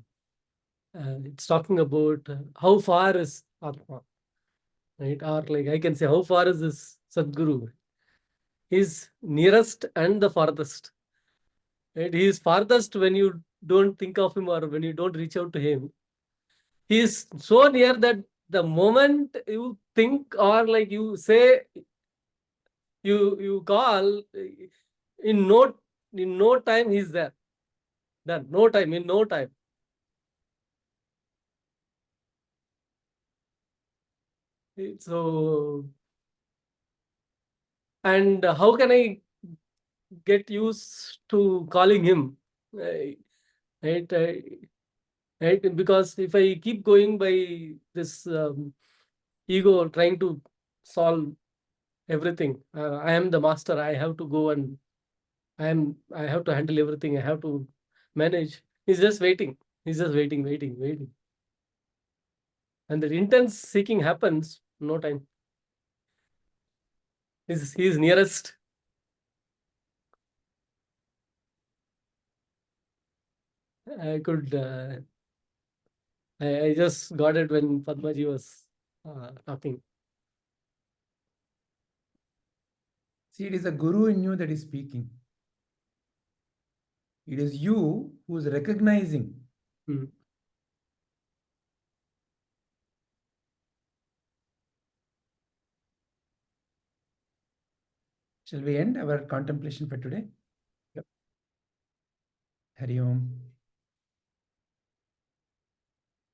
it's talking about how far is Atma, right? Or like I can say, how far is this Sadguru? He's nearest and the farthest. Right? He is farthest when you don't think of him or when you don't reach out to him. He is so near that the moment you think or like you say, you call, in no time he's there. Done. No time, in no time. So, and how can I get used to calling him? Right? Right? Because if I keep going by this ego, trying to solve everything, I am the master. I have to go and I have to handle everything. I have to manage. He's just waiting. He's just waiting. And that intense seeking happens, no time. He's nearest. I could, I just got it when Padmaji was talking. See, it is a guru in you that is speaking. It is you who is recognizing. Hmm. Shall we end our contemplation for today? Yep. Hari Om.